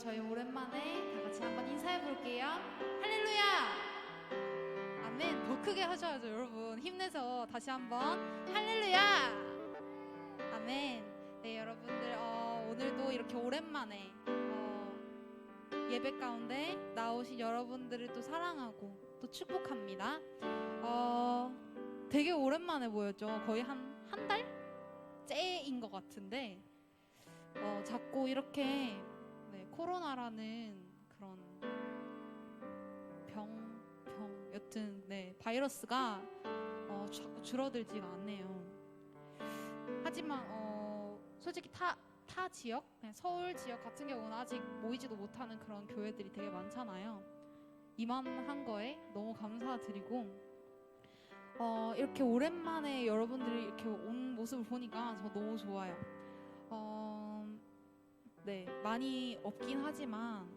저희 오랜만에 다 같이 한번 인사해 볼게요. 할렐루야! 아멘. 더 크게 하셔야죠, 여러분. 힘내서 다시 한번 할렐루야! 아멘. 네, 여러분들 오늘도 이렇게 오랜만에 예배 가운데 나오신 여러분들을 또 사랑하고 또 축복합니다. 되게 오랜만에 보였죠. 거의 한 달째인 것 같은데 자꾸 이렇게 코로나라는 그런 여튼 바이러스가 자꾸 줄어들지가 않네요. 하지만 솔직히 타 지역, 서울 지역 같은 경우는 아직 모이지도 못하는 그런 교회들이 되게 많잖아요. 이만한 거에 너무 감사드리고 이렇게 오랜만에 여러분들이 이렇게 온 모습을 보니까 저 너무 좋아요. 많이 없긴 하지만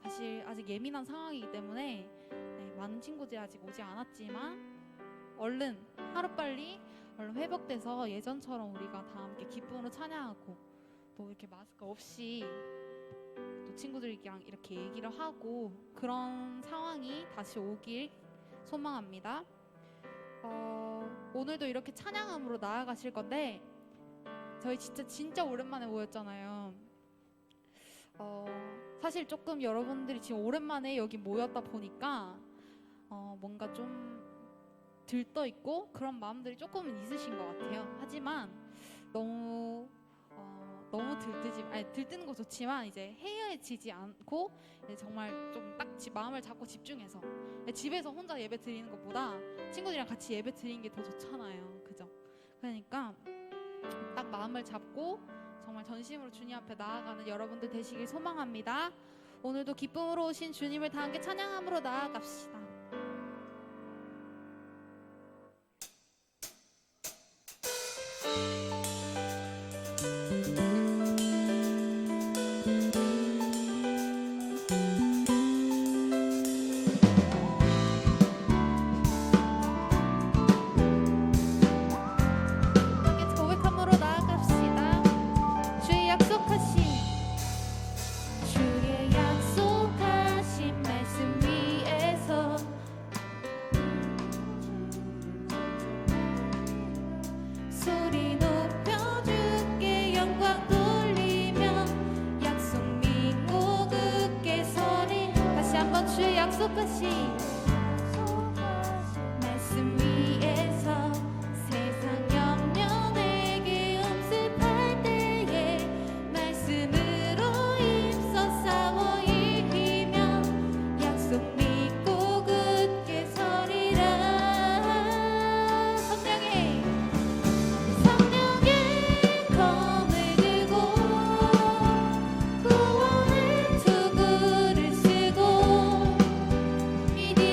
사실 아직 예민한 상황이기 때문에 많은 친구들이 아직 오지 않았지만 하루빨리 회복돼서 예전처럼 우리가 다 함께 기쁨으로 찬양하고 또 이렇게 마스크 없이 또 친구들이랑 이렇게 얘기를 하고 그런 상황이 다시 오길 소망합니다. 오늘도 이렇게 찬양함으로 나아가실 건데 저희 진짜 오랜만에 모였잖아요. 사실 조금 여러분들이 지금 오랜만에 여기 모였다 보니까 뭔가 좀 들떠있고 그런 마음들이 조금은 있으신 것 같아요. 하지만 너무 들뜨는 거 좋지만 이제 헤어지지 않고 정말 좀 딱 마음을 잡고 집중해서 집에서 혼자 예배 드리는 것보다 친구들이랑 같이 예배 드리는 게 더 좋잖아요. 그죠? 그러니까 딱 마음을 잡고 정말 전심으로 주님 앞에 나아가는 여러분들 되시길 소망합니다. 오늘도 기쁨으로 오신 주님을 다 함께 찬양함으로 나아갑시다. 이디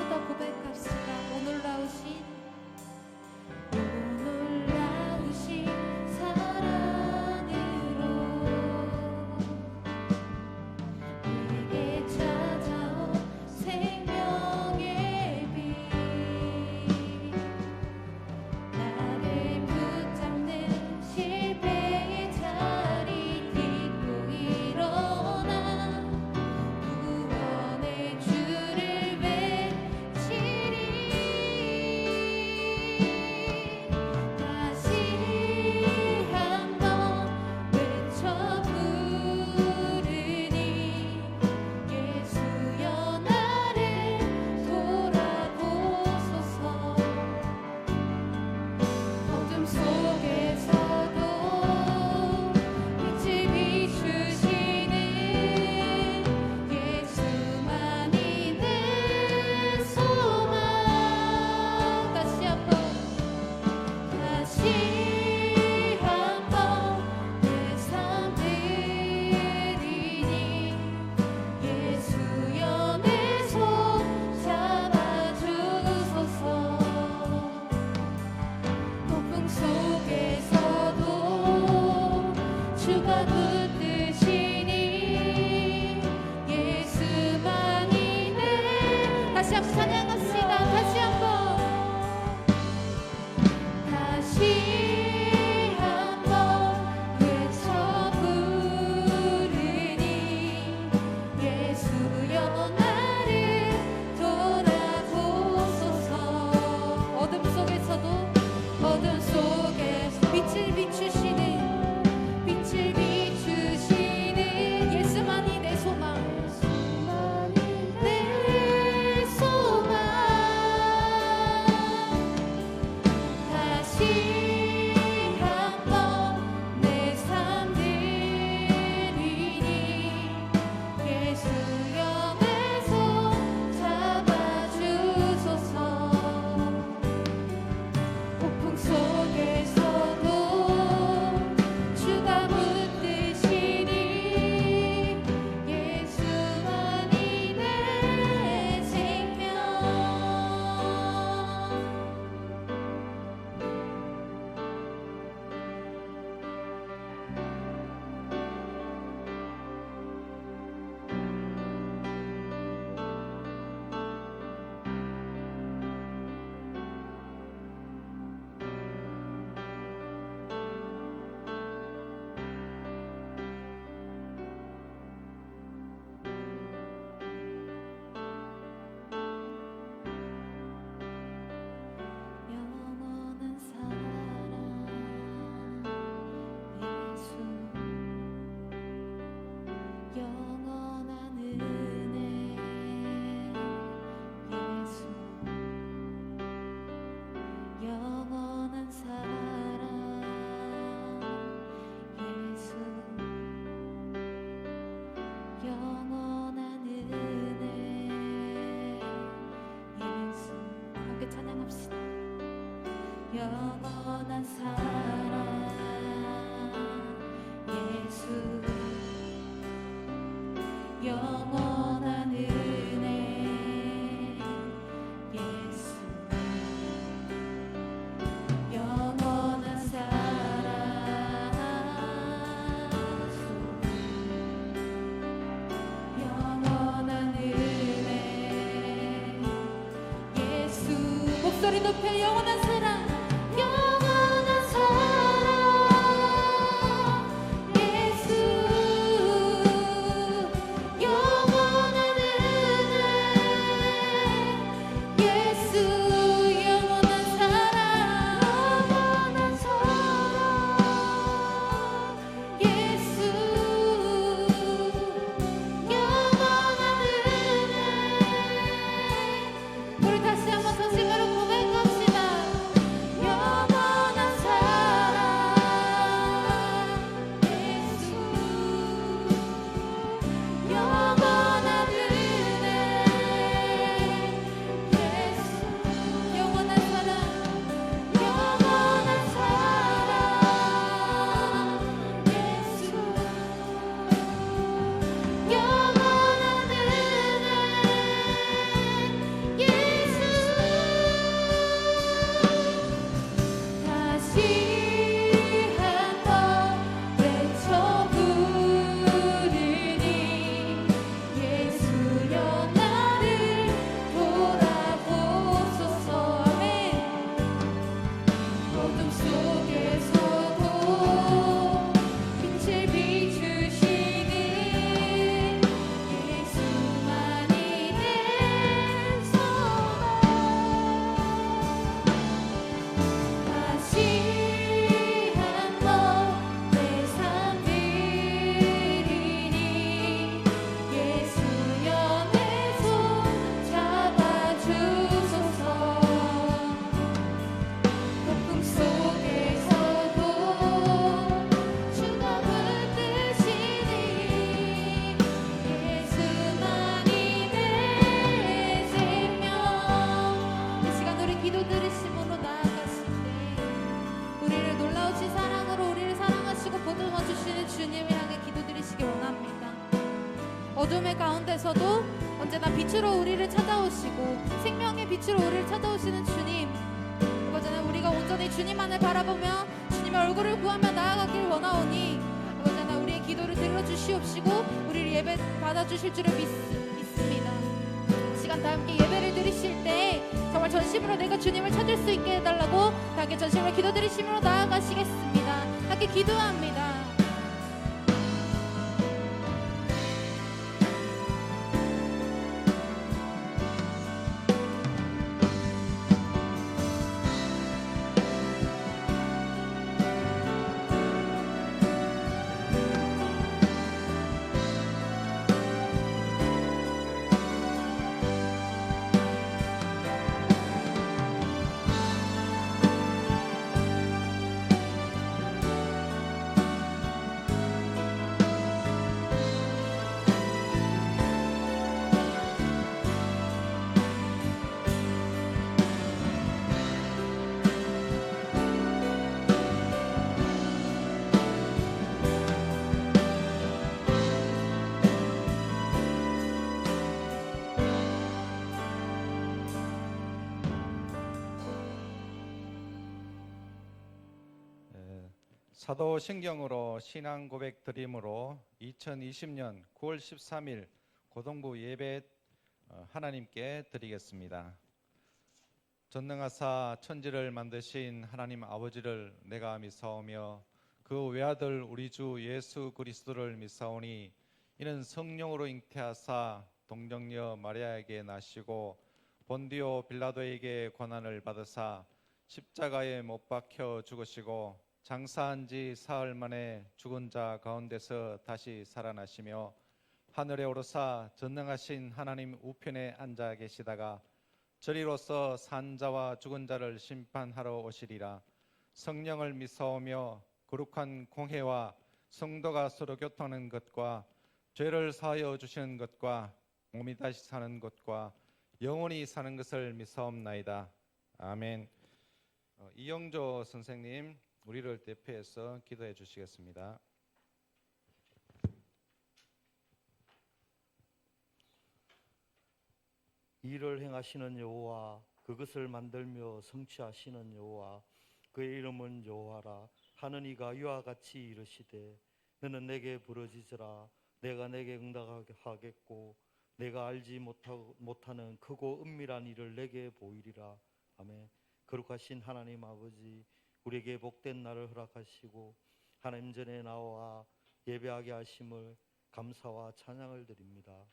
더 고백합시다. 오 놀라우신 사랑으로 내게 찾아온 생명의 빛 나를 붙잡는 실패의 자리 딛고 일어나 구원의 주를 외치리 다시 한번 외쳐 부르니 예수여 나를 돌아보소서 어둠 속에서도 빛을 비추시는 예수만이 내 소망 다시 한번 내 삶 드리니 예수여 내 손 잡아주소서 폭풍 속에서도 주가 붙드시니 예수만이 내 다시 한번 찬양합시다. 다시 한번 외쳐 부르니 예수여 나를 돌아보소서 어둠 속에서 빛을 비추시는 예수만이 내 소망 내 소망 다시 한번 내 삶 드리니 예수여 내 손 잡아주소서 폭풍 속에서도 주가 붙드시니 예수만이 내 생명 영원한 사랑 예수 영원한 은혜 예수 영원한 사랑 예수 영원한 은혜 예수 함께 찬양합시다. 영원한 사랑 예수 영원한 은혜 예수 영원한 사랑 영원한 은혜 예수 목소리 높여 영원한 사랑 영원한 사랑 예수 영원한 은혜 예수 영원한 사랑 예수 영원한 은혜 우리 다시 한번 전심으로 고백합시다. 언제나 빛으로 우리를 찾아오시고 생명의 빛으로 우리를 찾아오시는 주님, 아버지는 우리가 온전히 주님만을 바라보며 주님의 얼굴을 구하며 나아가길 원하오니 아버지는 우리의 기도를 들어주시옵시고 우리를 예배 받아주실 줄을 믿습니다. 시간 다 함께 예배를 드리실 때 정말 전심으로 내가 주님을 찾을 수 있게 해달라고 다 함께 전심으로 기도드리심으로 나아가시겠습니다. 함께 기도합니다. 사도신경으로 신앙 고백 드림으로 2020년 9월 13일 고동부 예배 하나님께 드리겠습니다. 전능하사 천지를 만드신 하나님 아버지를 내가 믿사오며 그 외아들 우리 주 예수 그리스도를 믿사오니 이는 성령으로 잉태하사 동정녀 마리아에게 나시고 본디오 빌라도에게 고난을 받으사 십자가에 못 박혀 죽으시고 장사한 지 사흘 만에 죽은 자 가운데서 다시 살아나시며 하늘에 오르사 전능하신 하나님 우편에 앉아 계시다가 저리로서 산 자와 죽은 자를 심판하러 오시리라. 성령을 믿사오며 거룩한 공회와 성도가 서로 교통하는 것과 죄를 사하여 주시는 것과 몸이 다시 사는 것과 영원히 사는 것을 믿사옵나이다. 아멘. 이영조 선생님, 우리를 대표해서 기도해 주시겠습니다. 일을 행하시는 여호와, 그것을 만들며 성취하시는 여호와, 그의 이름은 여호와라. 하는 이가 이와 같이 이르시되 너는 내게 부르짖으라. 내가 내게 응답하겠고 내가 알지 못하는 크고 은밀한 일을 내게 보이리라. 아멘. 거룩하신 하나님 아버지, 우리에게 복된 날을 허락하시고 하나님 전에 나와 예배하게 하심을 감사와 찬양을 드립니다.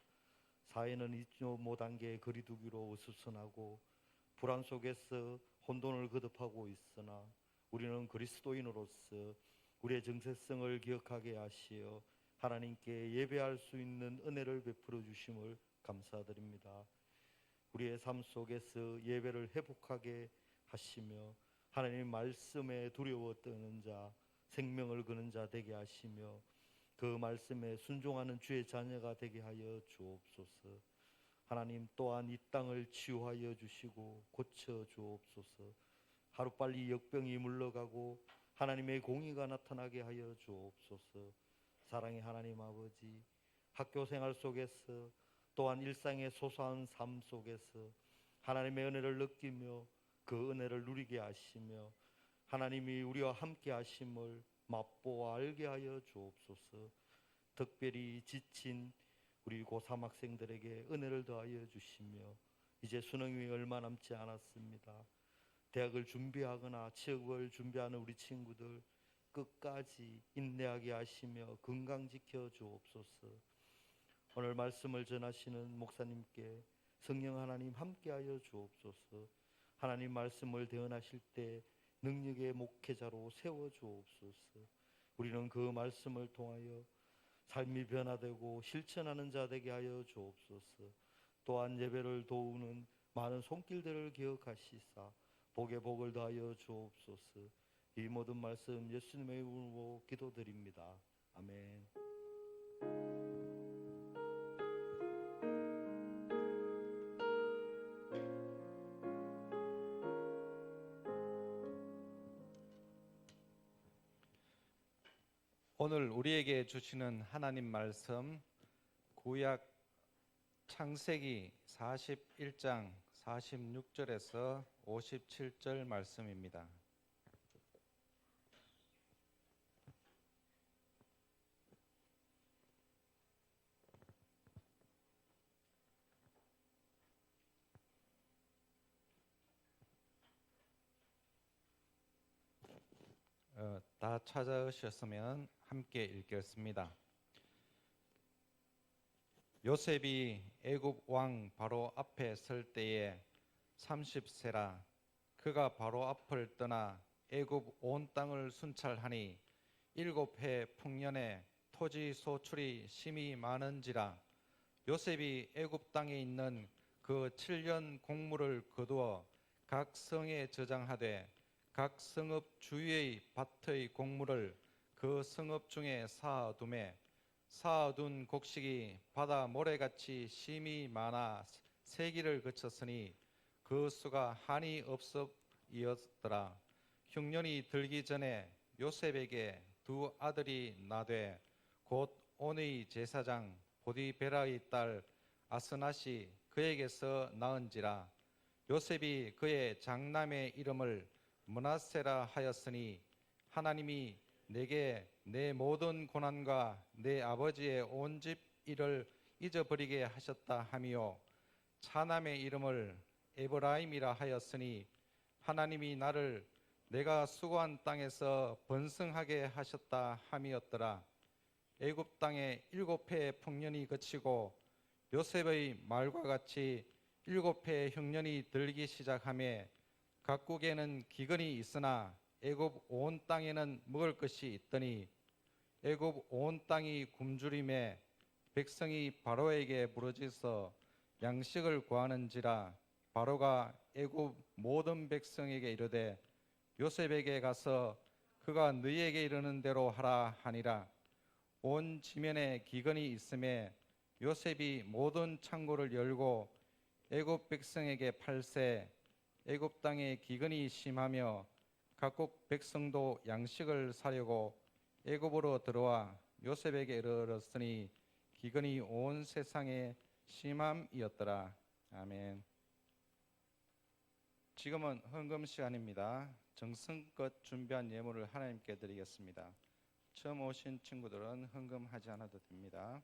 사회는 잊지 못한 게 거리두기로 어수선하고 불안 속에서 혼돈을 거듭하고 있으나 우리는 그리스도인으로서 우리의 정체성을 기억하게 하시어 하나님께 예배할 수 있는 은혜를 베풀어 주심을 감사드립니다. 우리의 삶 속에서 예배를 회복하게 하시며 하나님 말씀에 두려워 떠는 자, 생명을 거는 자 되게 하시며 그 말씀에 순종하는 주의 자녀가 되게 하여 주옵소서. 하나님 또한 이 땅을 치유하여 주시고 고쳐 주옵소서. 하루빨리 역병이 물러가고 하나님의 공의가 나타나게 하여 주옵소서. 사랑의 하나님 아버지, 학교 생활 속에서 또한 일상의 소소한 삶 속에서 하나님의 은혜를 느끼며 그 은혜를 누리게 하시며 하나님이 우리와 함께 하심을 맛보아 알게 하여 주옵소서. 특별히 지친 우리 고3 학생들에게 은혜를 더하여 주시며 이제 수능이 얼마 남지 않았습니다. 대학을 준비하거나 취업을 준비하는 우리 친구들 끝까지 인내하게 하시며 건강 지켜 주옵소서. 오늘 말씀을 전하시는 목사님께 성령 하나님 함께하여 주옵소서. 하나님 말씀을 대언하실 때 능력의 목회자로 세워 주옵소서. 우리는 그 말씀을 통하여 삶이 변화되고 실천하는 자 되게 하여 주옵소서. 또한 예배를 도우는 많은 손길들을 기억하시사 복에 복을 더하여 주옵소서. 이 모든 말씀 예수님의 이름으로 기도드립니다. 아멘. 오늘 우리에게 주시는 하나님 말씀 구약 창세기 41장 46절에서 57절 말씀입니다. 다 찾아오셨으면 함께 읽겠습니다. 요셉이 애굽 왕 바로 앞에 설 때에 30세라. 그가 바로 앞을 떠나 애굽 온 땅을 순찰하니 7해 풍년에 토지 소출이 심히 많은지라. 요셉이 애굽 땅에 있는 그 7년 곡물을 거두어 각 성에 저장하되 각 성읍 주위의 밭의 곡물을 그 성읍 중에 쌓아두매 쌓아둔 곡식이 바다 모래같이 심히 많아 세기를 거쳤으니 그 수가 한이 없었더라. 흉년이 들기 전에 요셉에게 두 아들이 나되 곧 온의 제사장 보디베라의 딸 아스낫이 그에게서 낳은지라. 요셉이 그의 장남의 이름을 므낫세라 하였으니 하나님이 내게 내 모든 고난과 내 아버지의 온 집 일을 잊어버리게 하셨다 하며 차남의 이름을 에브라임이라 하였으니 하나님이 나를 내가 수고한 땅에서 번성하게 하셨다 함이었더라. 애굽 땅에 7해의 풍년이 그치고 요셉의 말과 같이 7해의 흉년이 들기 시작하며 각국에는 기근이 있으나 애굽 온 땅에는 먹을 것이 있더니 애굽 온 땅이 굶주림에 백성이 바로에게 부르짖어 양식을 구하는지라. 바로가 애굽 모든 백성에게 이르되 요셉에게 가서 그가 너희에게 이르는 대로 하라 하니라. 온 지면에 기근이 있음에 요셉이 모든 창고를 열고 애굽 백성에게 팔세. 애굽 땅에 기근이 심하며 각국 백성도 양식을 사려고 애굽으로 들어와 요셉에게 이르렀으니 기근이 온 세상에 심함이었더라. 아멘. 지금은 헌금 시간입니다. 정성껏 준비한 예물을 하나님께 드리겠습니다. 처음 오신 친구들은 헌금하지 않아도 됩니다.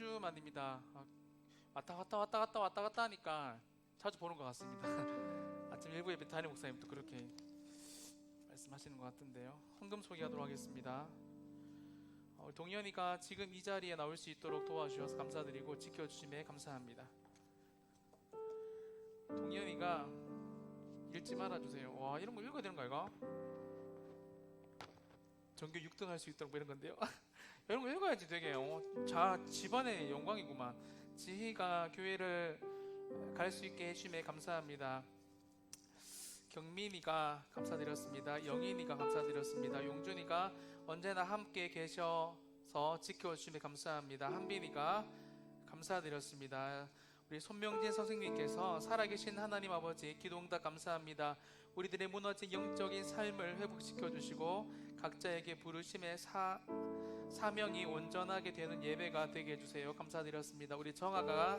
주 만입니다. 왔다 갔다 하니까 자주 보는 것 같습니다. 아침 일부 예배 담임 목사님도 그렇게 말씀하시는 것 같은데요. 헌금 소개하도록 하겠습니다. 우리 동현이가 지금 이 자리에 나올 수 있도록 도와주셔서 감사드리고 지켜주심에 감사합니다. 동현이가 읽지 말아주세요. 와, 이런 거 읽어야 되는 거 아이가? 전교 6등 할 수 있도록 뭐 이런 건데요. 이런 거 읽어야지 되게 집안의 영광이구만. 지희가 교회를 갈 수 있게 해주심에 감사합니다. 경민이가 감사드렸습니다. 영인이가 감사드렸습니다. 용준이가 언제나 함께 계셔서 지켜주심에 감사합니다. 한빈이가 감사드렸습니다. 우리 손명진 선생님께서 살아계신 하나님 아버지 기도응답 감사합니다. 우리들의 무너진 영적인 삶을 회복시켜 주시고 각자에게 부르심의 사명이 온전하게 되는 예배가 되게 해주세요. 감사드렸습니다. 우리 정아가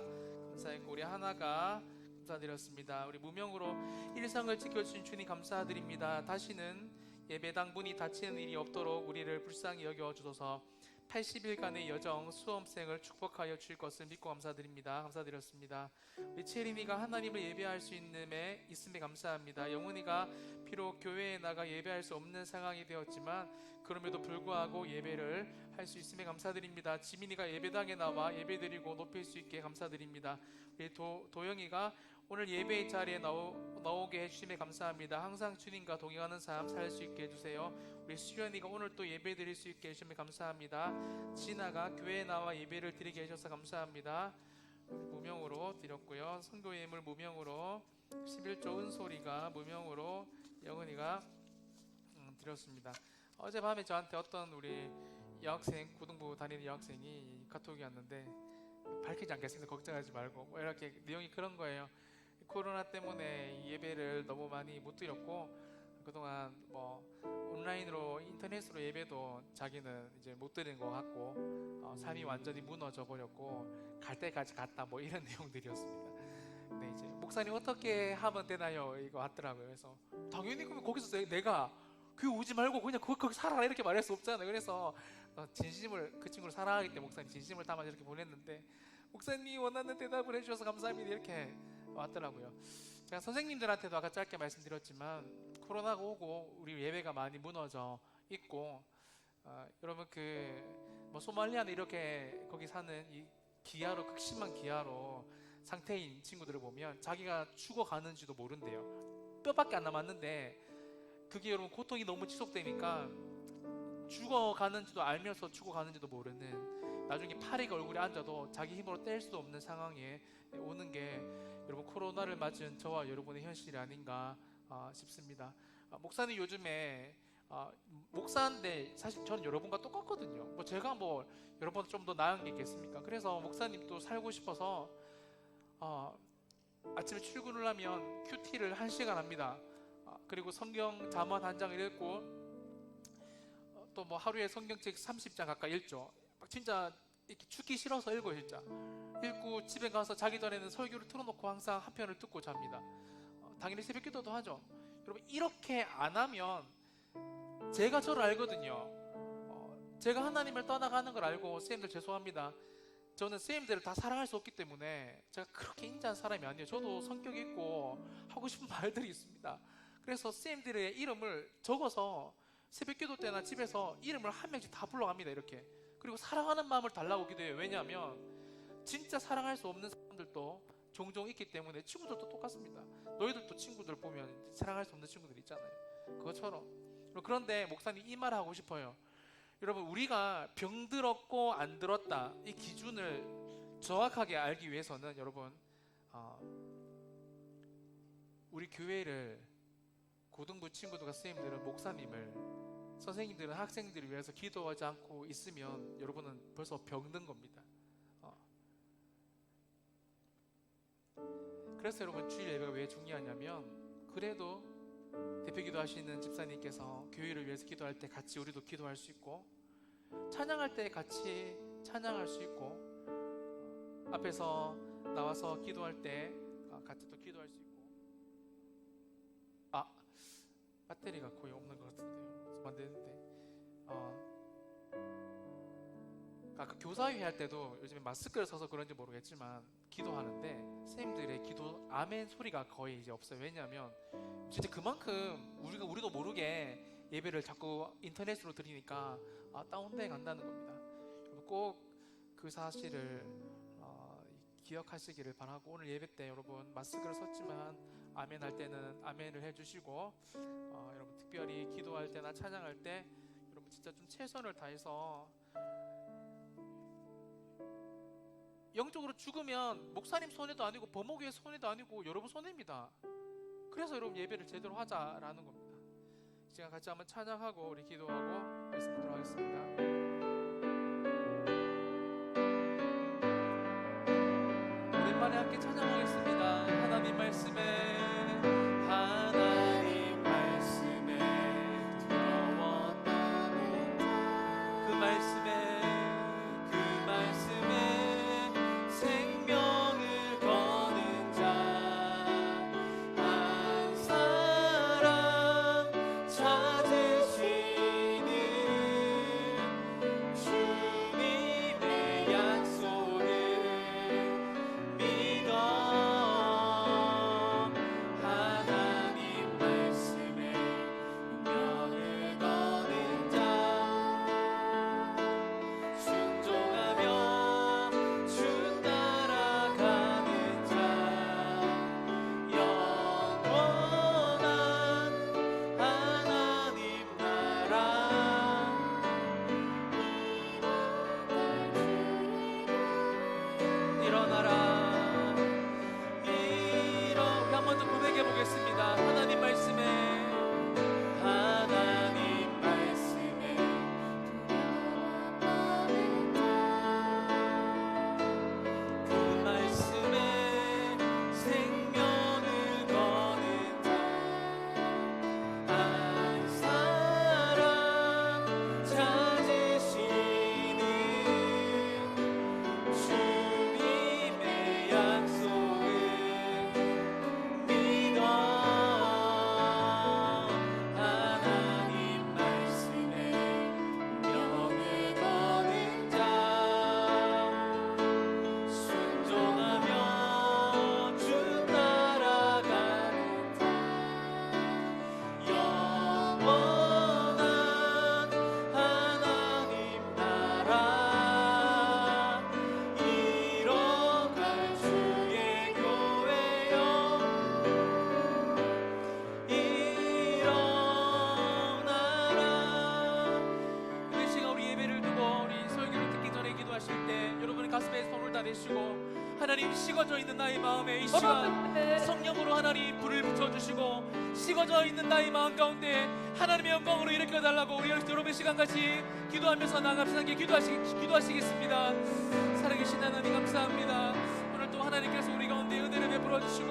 감사했고 우리 하나가 감사드렸습니다. 우리 무명으로 일상을 지켜주신 주님 감사드립니다. 다시는 예배당 문이 닫히는 일이 없도록 우리를 불쌍히 여겨주셔서 80일간의 여정 수험생을 축복하여 주실 것을 믿고 감사드립니다. 감사드렸습니다. 우리 채린이가 하나님을 예배할 수 있음에 감사합니다. 영훈이가 비록 교회에 나가 예배할 수 없는 상황이 되었지만 그럼에도 불구하고 예배를 할 수 있음에 감사드립니다. 지민이가 예배당에 나와 예배드리고 높일 수 있게 감사드립니다. 우리 도영이가 오늘 예배의 자리에 나오게 해주심에 감사합니다. 항상 주님과 동행하는 삶 살 수 있게 해주세요. 우리 수연이가 오늘 또 예배 드릴 수 있게 해주심에 감사합니다. 진아가 교회에 나와 예배를 드리게 해주셔서 감사합니다. 무명으로 드렸고요. 선교 예물 무명으로 11조 은솔이가 무명으로 영은이가 드렸습니다. 어젯밤에 저한테 어떤 우리 여학생, 고등부 다니는 여학생이 카톡이 왔는데 밝히지 않겠습니다. 걱정하지 말고 뭐 이렇게 내용이 그런 거예요. 코로나 때문에 예배를 너무 많이 못 드렸고 그동안 뭐 온라인으로 인터넷으로 예배도 자기는 이제 못 드린 것 같고 삶이 완전히 무너져 버렸고 갈 때까지 갔다 뭐 이런 내용들이었습니다. 근데 이제 목사님 어떻게 하면 되나요? 이거 왔더라고요. 그래서 당연히 그러면 거기서 내가 교회 오지 말고 그냥 거기 살아라 이렇게 말할 수 없잖아요. 그래서 진심을 그 친구를 사랑하기 때문에 목사님 진심을 담아 이렇게 보냈는데 목사님이 원하는 대답을 해주셔서 감사합니다 이렇게 왔더라고요. 제가 선생님들한테도 아까 짧게 말씀드렸지만 코로나가 오고 우리 예배가 많이 무너져 있고 여러분 뭐 소말리아는 이렇게 거기 사는 이 기아로 극심한 기아로 상태인 친구들을 보면 자기가 죽어가는지도 모른대요. 뼈밖에 안 남았는데 그게 여러분 고통이 너무 지속되니까 죽어가는지도 알면서 죽어가는지도 모르는 나중에 파리가 얼굴에 앉아도 자기 힘으로 뗄 수도 없는 상황에 오는 게 여러분 코로나를 맞은 저와 여러분의 현실이 아닌가 싶습니다. 목사님 요즘에 목사인데 사실 저는 여러분과 똑같거든요. 뭐 제가 뭐 여러분보다 좀 더 나은 게 있겠습니까? 그래서 목사님도 살고 싶어서 아침에 출근을 하면 큐티를 1시간 합니다. 그리고 성경 잠언 한 장을 읽고 또 뭐 하루에 성경책 30장 가까이 읽죠. 막 진짜 이렇게 죽기 싫어서 읽어요. 진짜 읽고 집에 가서 자기 전에는 설교를 틀어놓고 항상 한 편을 듣고 잡니다. 당연히 새벽 기도도 하죠. 여러분 이렇게 안 하면 제가 저를 알거든요. 제가 하나님을 떠나가는 걸 알고 선생님들 죄송합니다. 저는 선생님들을 다 사랑할 수 없기 때문에 제가 그렇게 인자한 사람이 아니에요. 저도 성격이 있고 하고 싶은 말들이 있습니다. 그래서 선생님들의 이름을 적어서 새벽 기도 때나 집에서 이름을 한 명씩 다 불러갑니다. 이렇게. 그리고 사랑하는 마음을 달라고 기도해요. 왜냐하면 진짜 사랑할 수 없는 사람들도 종종 있기 때문에 친구들도 똑같습니다. 너희들도 친구들 보면 사랑할 수 없는 친구들 있잖아요. 그것처럼. 그런데 목사님 이 말 하고 싶어요. 여러분 우리가 병들었고 안 들었다 이 기준을 정확하게 알기 위해서는 여러분 우리 교회를 고등부 친구들과 선생님들은 목사님을 선생님들은 학생들을 위해서 기도하지 않고 있으면 여러분은 벌써 병든 겁니다. 그래서 여러분 주일 예배가 왜 중요하냐면 그래도 대표기도 하시는 집사님께서 교회를 위해서 기도할 때 같이 우리도 기도할 수 있고 찬양할 때 같이 찬양할 수 있고 앞에서 나와서 기도할 때 같이 또 기도할 수 있고 배터리가 거의 없는 것 같은데요. 그래서 안 되는데 아까 교사회 할 때도 요즘에 마스크를 써서 그런지 모르겠지만 기도하는데 선생님들의 기도 아멘 소리가 거의 이제 없어요. 왜냐하면 진짜 그만큼 우리도 모르게 예배를 자꾸 인터넷으로 드리니까 다운돼 간다는 겁니다. 꼭 그 사실을 기억하시기를 바라고, 오늘 예배 때 여러분 마스크를 썼지만 아멘 할 때는 아멘을 해주시고, 여러분 특별히 기도할 때나 찬양할 때 여러분 진짜 좀 최선을 다해서, 영적으로 죽으면 목사님 손해도 아니고 범목의 손해도 아니고 여러분 손해입니다. 그래서 여러분 예배를 제대로 하자라는 겁니다. 시간 같이 한번 찬양하고 우리 기도하고 말씀 듣도록 하겠습니다. 오랜만에 함께 찬양하겠습니다. 하나님 말씀에 들어왔다는 그 말씀에 생명을 거는 자 한 사람 찾으시는 주님의 약속을 믿어 하나님 말씀에 운명을 거는 자 순종하며 주 따라가는 자 영원한 하나님 나라 일어나라. 우리 한번 좀 고백해 보겠습니다. 하나님 말씀에 그 말씀에 생명을 거는 자 한 사람 찾으시는 주님의 약속을 믿어 하나님 말씀에 운명을 거는 자 순종하며 주 따라가는 자 영원한 하나님 나라 이뤄갈 주의 교회여 일어나라. 이 시간 우리 예배를 두고 우리 설교를 듣기 전에 기도하실 때 여러분의 가슴에 손을 다 대시고, 하나님 식어져 있는 나의 마음에 이 시간 성령으로 하나님 불을 붙여주시고, 식어져 있는 나의 마음 가운데 하나님의 영광으로 일으켜달라고 우리 여러분 시간 같이 기도하면서 나갑시다. 함께 기도하시겠습니다. 살아계신 하나님 감사합니다. 오늘 또 하나님께서 우리 가운데 은혜를 베풀어 주시고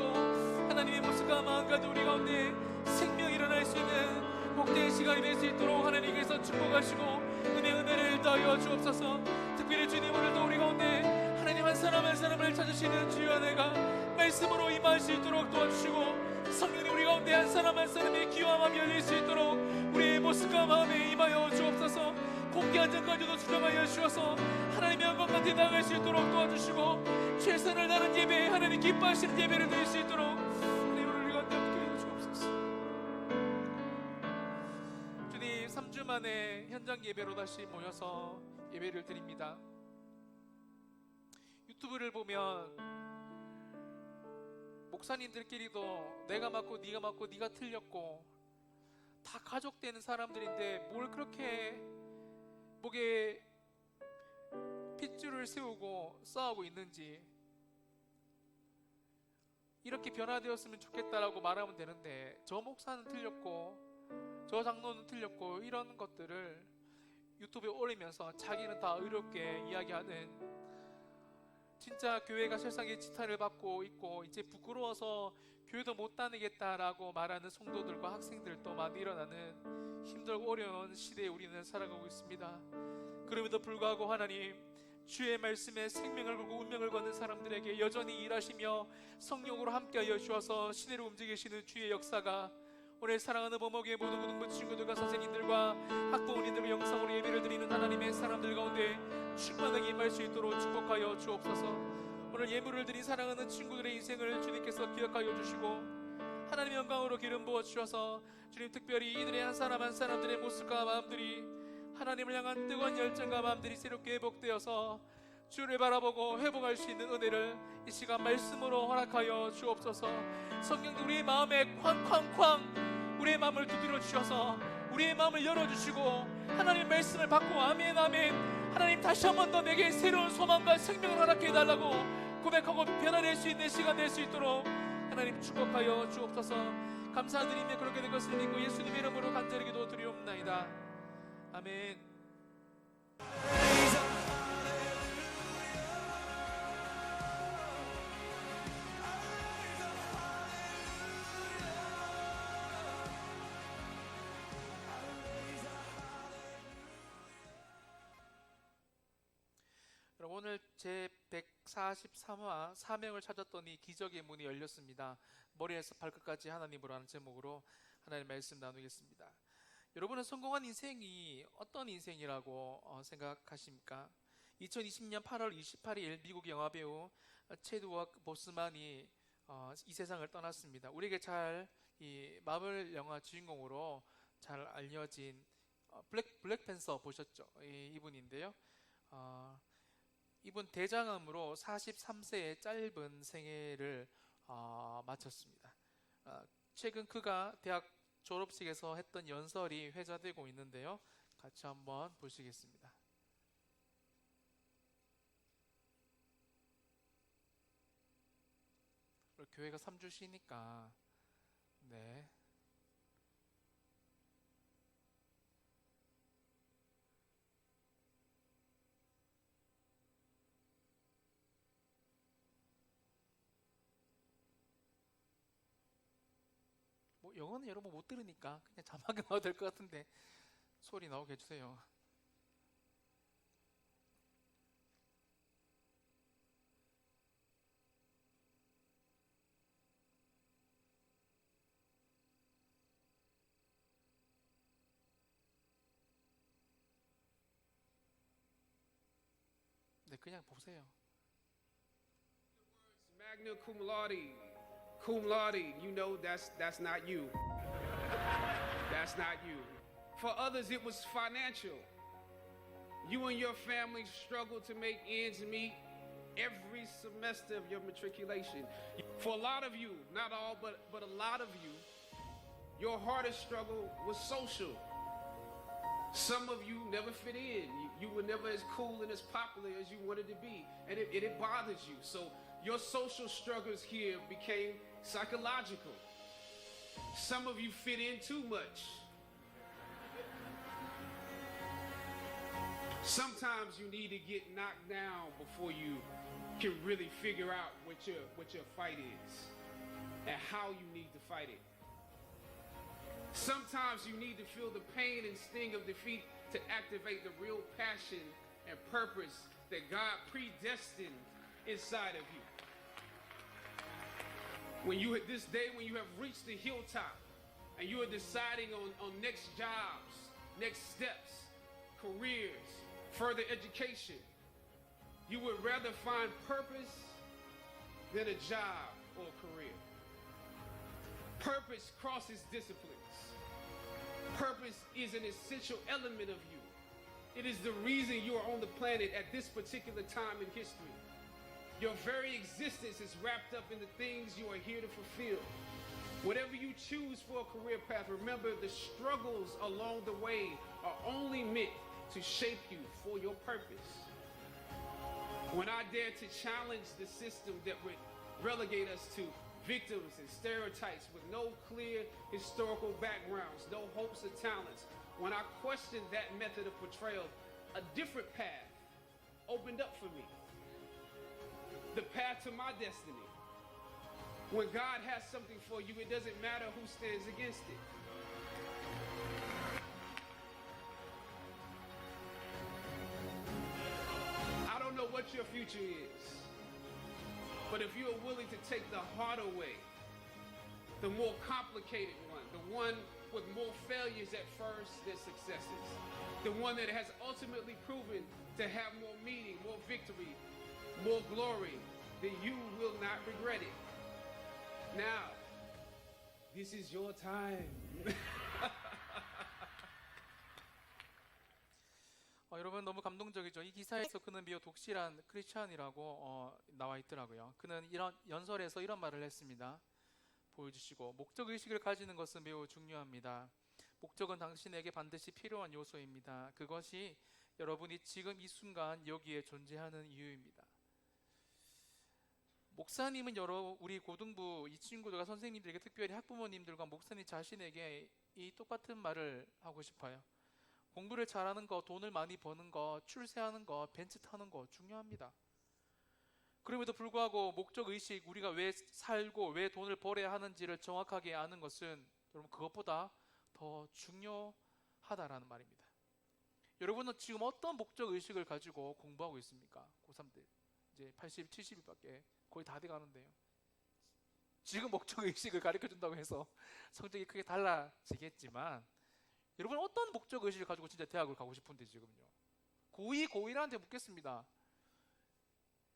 하나님의 모습과 마음 가운데 우리 가운데 생명이 일어날 수 있는 복된 시간이 될 수 있도록 하나님께서 축복하시고 은혜를 더하여 주옵소서. 특별히 주님 오늘도 우리 가운데 하나님 한 사람 한 사람을 찾으시는 주여 은혜가 말씀으로 임할 수 있도록 도와주시고, 성령님 우리 가운데 한 사람 한 사람의 귀와 마음이 열릴 수 있도록 우리의 모습과 마음에 임하여 주옵소서. 공개한 전까지도 주장하여 주셔서 하나님의 영광 가운데 나아갈 수 있도록 도와주시고, 최선을 다하는 예배, 하나님 기뻐하시는 예배를 드릴 수 있도록 하나님 우리 가운데 함께해 주옵소서. 주님 3주 만에 현장 예배로 다시 모여서 예배를 드립니다. 유튜브를 보면 목사님들끼리도 내가 맞고 네가 맞고 네가 틀렸고 다 가족되는 사람들인데 뭘 그렇게 목에 핏줄을 세우고 싸우고 있는지, 이렇게 변화되었으면 좋겠다라고 말하면 되는데 저 목사는 틀렸고 저 장로는 틀렸고 이런 것들을 유튜브에 올리면서 자기는 다 의롭게 이야기하는, 진짜 교회가 세상에 지탄을 받고 있고 이제 부끄러워서 교회도 못 다니겠다라고 말하는 성도들과 학생들도 많이 일어나는 힘들고 어려운 시대에 우리는 살아가고 있습니다. 그럼에도 불구하고 하나님 주의 말씀에 생명을 걸고 운명을 거는 사람들에게 여전히 일하시며 성령으로 함께하여 주셔서 시대를 움직이시는 주의 역사가 오늘 사랑하는 범목의 모든 고등부 친구들과 선생님들과 학부모님들과 영상으로 예배를 드리는 하나님의 사람들 가운데 충만하게 임할 수 있도록 축복하여 주옵소서. 오늘 예물을 드린 사랑하는 친구들의 인생을 주님께서 기억하여 주시고 하나님의 영광으로 기름 부어 주셔서 주님 특별히 이들의 한 사람 한 사람들의 모습과 마음들이 하나님을 향한 뜨거운 열정과 마음들이 새롭게 회복되어서 주를 바라보고 회복할 수 있는 은혜를 이 시간 말씀으로 허락하여 주옵소서. 성령도 우리의 마음에 쾅쾅쾅 우리의 마음을 두드려 주셔서 우리의 마음을 열어주시고 하나님 말씀을 받고 아멘 아멘 하나님 다시 한 번 더 내게 새로운 소망과 생명을 허락해 달라고 고백하고 변화될 수 있는 시간 될 수 있도록 하나님 축복하여 주옵소서. 감사드리며 그렇게 된 것을 믿고 예수님의 이름으로 간절히 기도 드리옵나이다. 아멘. 오늘 제 143화 사명을 찾았더니 기적의 문이 열렸습니다. 머리에서 발끝까지 하나님으로 하는 제목으로 하나님 말씀 나누겠습니다. 여러분은 성공한 인생이 어떤 인생이라고 생각하십니까? 2020년 8월 28일 미국 영화배우 체드워크 보스만이 이 세상을 떠났습니다. 우리에게 잘 이 마블 영화 주인공으로 잘 알려진 블랙팬서 보셨죠? 이분인데요. 이분 대장암으로 43세의 짧은 생애를 마쳤습니다. 최근 그가 대학 졸업식에서 했던 연설이 회자되고 있는데요. 같이 한번 보시겠습니다. 교회가 3주 쉬니까 네. 뭐 영어는 여러분 못 들으니까 그냥 자막이 나와도 될 것 같은데 소리 나오게 해주세요. 네, 그냥 보세요. Magna cum laude. Cum laude, you know that's not you. That's not you. For others, it was financial. You and your family struggled to make ends meet every semester of your matriculation. For a lot of you, not all, but a lot of you, your hardest struggle was social. Some of you never fit in. You were never as cool and as popular as you wanted to be, and it bothers you. So your social struggles here became psychological. Some of you fit in too much. Sometimes you need to get knocked down before you can really figure out what your fight is and how you need to fight it. Sometimes you need to feel the pain and sting of defeat to activate the real passion and purpose that God predestined inside of you. When you at this day, when you have reached the hilltop and you are deciding on next jobs, next steps, careers, further education, you would rather find purpose than a job or a career. Purpose crosses disciplines. Purpose is an essential element of you. It is the reason you are on the planet at this particular time in history. Your very existence is wrapped up in the things you are here to fulfill. Whatever you choose for a career path, remember the struggles along the way are only meant to shape you for your purpose. When I dare to challenge the system that would relegate us to victims and stereotypes with no clear historical backgrounds, no hopes or talents, when I questioned that method of portrayal, a different path opened up for me. The path to my destiny. When God has something for you, it doesn't matter who stands against it. I don't know what your future is, but if you are willing to take the harder way, the more complicated the one with more failures at first than successes, the one that has ultimately proven to have more meaning, more victory, more glory, then you will not regret it. Now, this is your time. 여러분 너무 감동적이죠. 이 기사에서 그는 비록 독실한 크리스찬이라고 나와 있더라고요. 그는 이런 연설에서 이런 말을 했습니다. 보여주시고, 목적 의식을 가지는 것은 매우 중요합니다. 목적은 당신에게 반드시 필요한 요소입니다. 그것이 여러분이 지금 이 순간 여기에 존재하는 이유입니다. 목사님은 우리 고등부 이 친구들과 선생님들에게, 특별히 학부모님들과 목사님 자신에게 이 똑같은 말을 하고 싶어요. 공부를 잘하는 거, 돈을 많이 버는 거, 출세하는 거, 벤츠 타는 거 중요합니다. 그럼에도 불구하고 목적 의식, 우리가 왜 살고 왜 돈을 벌어야 하는지를 정확하게 아는 것은 여러분 그것보다 더 중요하다라는 말입니다. 여러분은 지금 어떤 목적 의식을 가지고 공부하고 있습니까? 고3들 이제 80, 70일밖에 거의 다 돼가는데요. 지금 목적 의식을 가르쳐 준다고 해서 성적이 크게 달라지겠지만, 여러분 어떤 목적 의식을 가지고 진짜 대학을 가고 싶은데 지금요? 고2한테 묻겠습니다.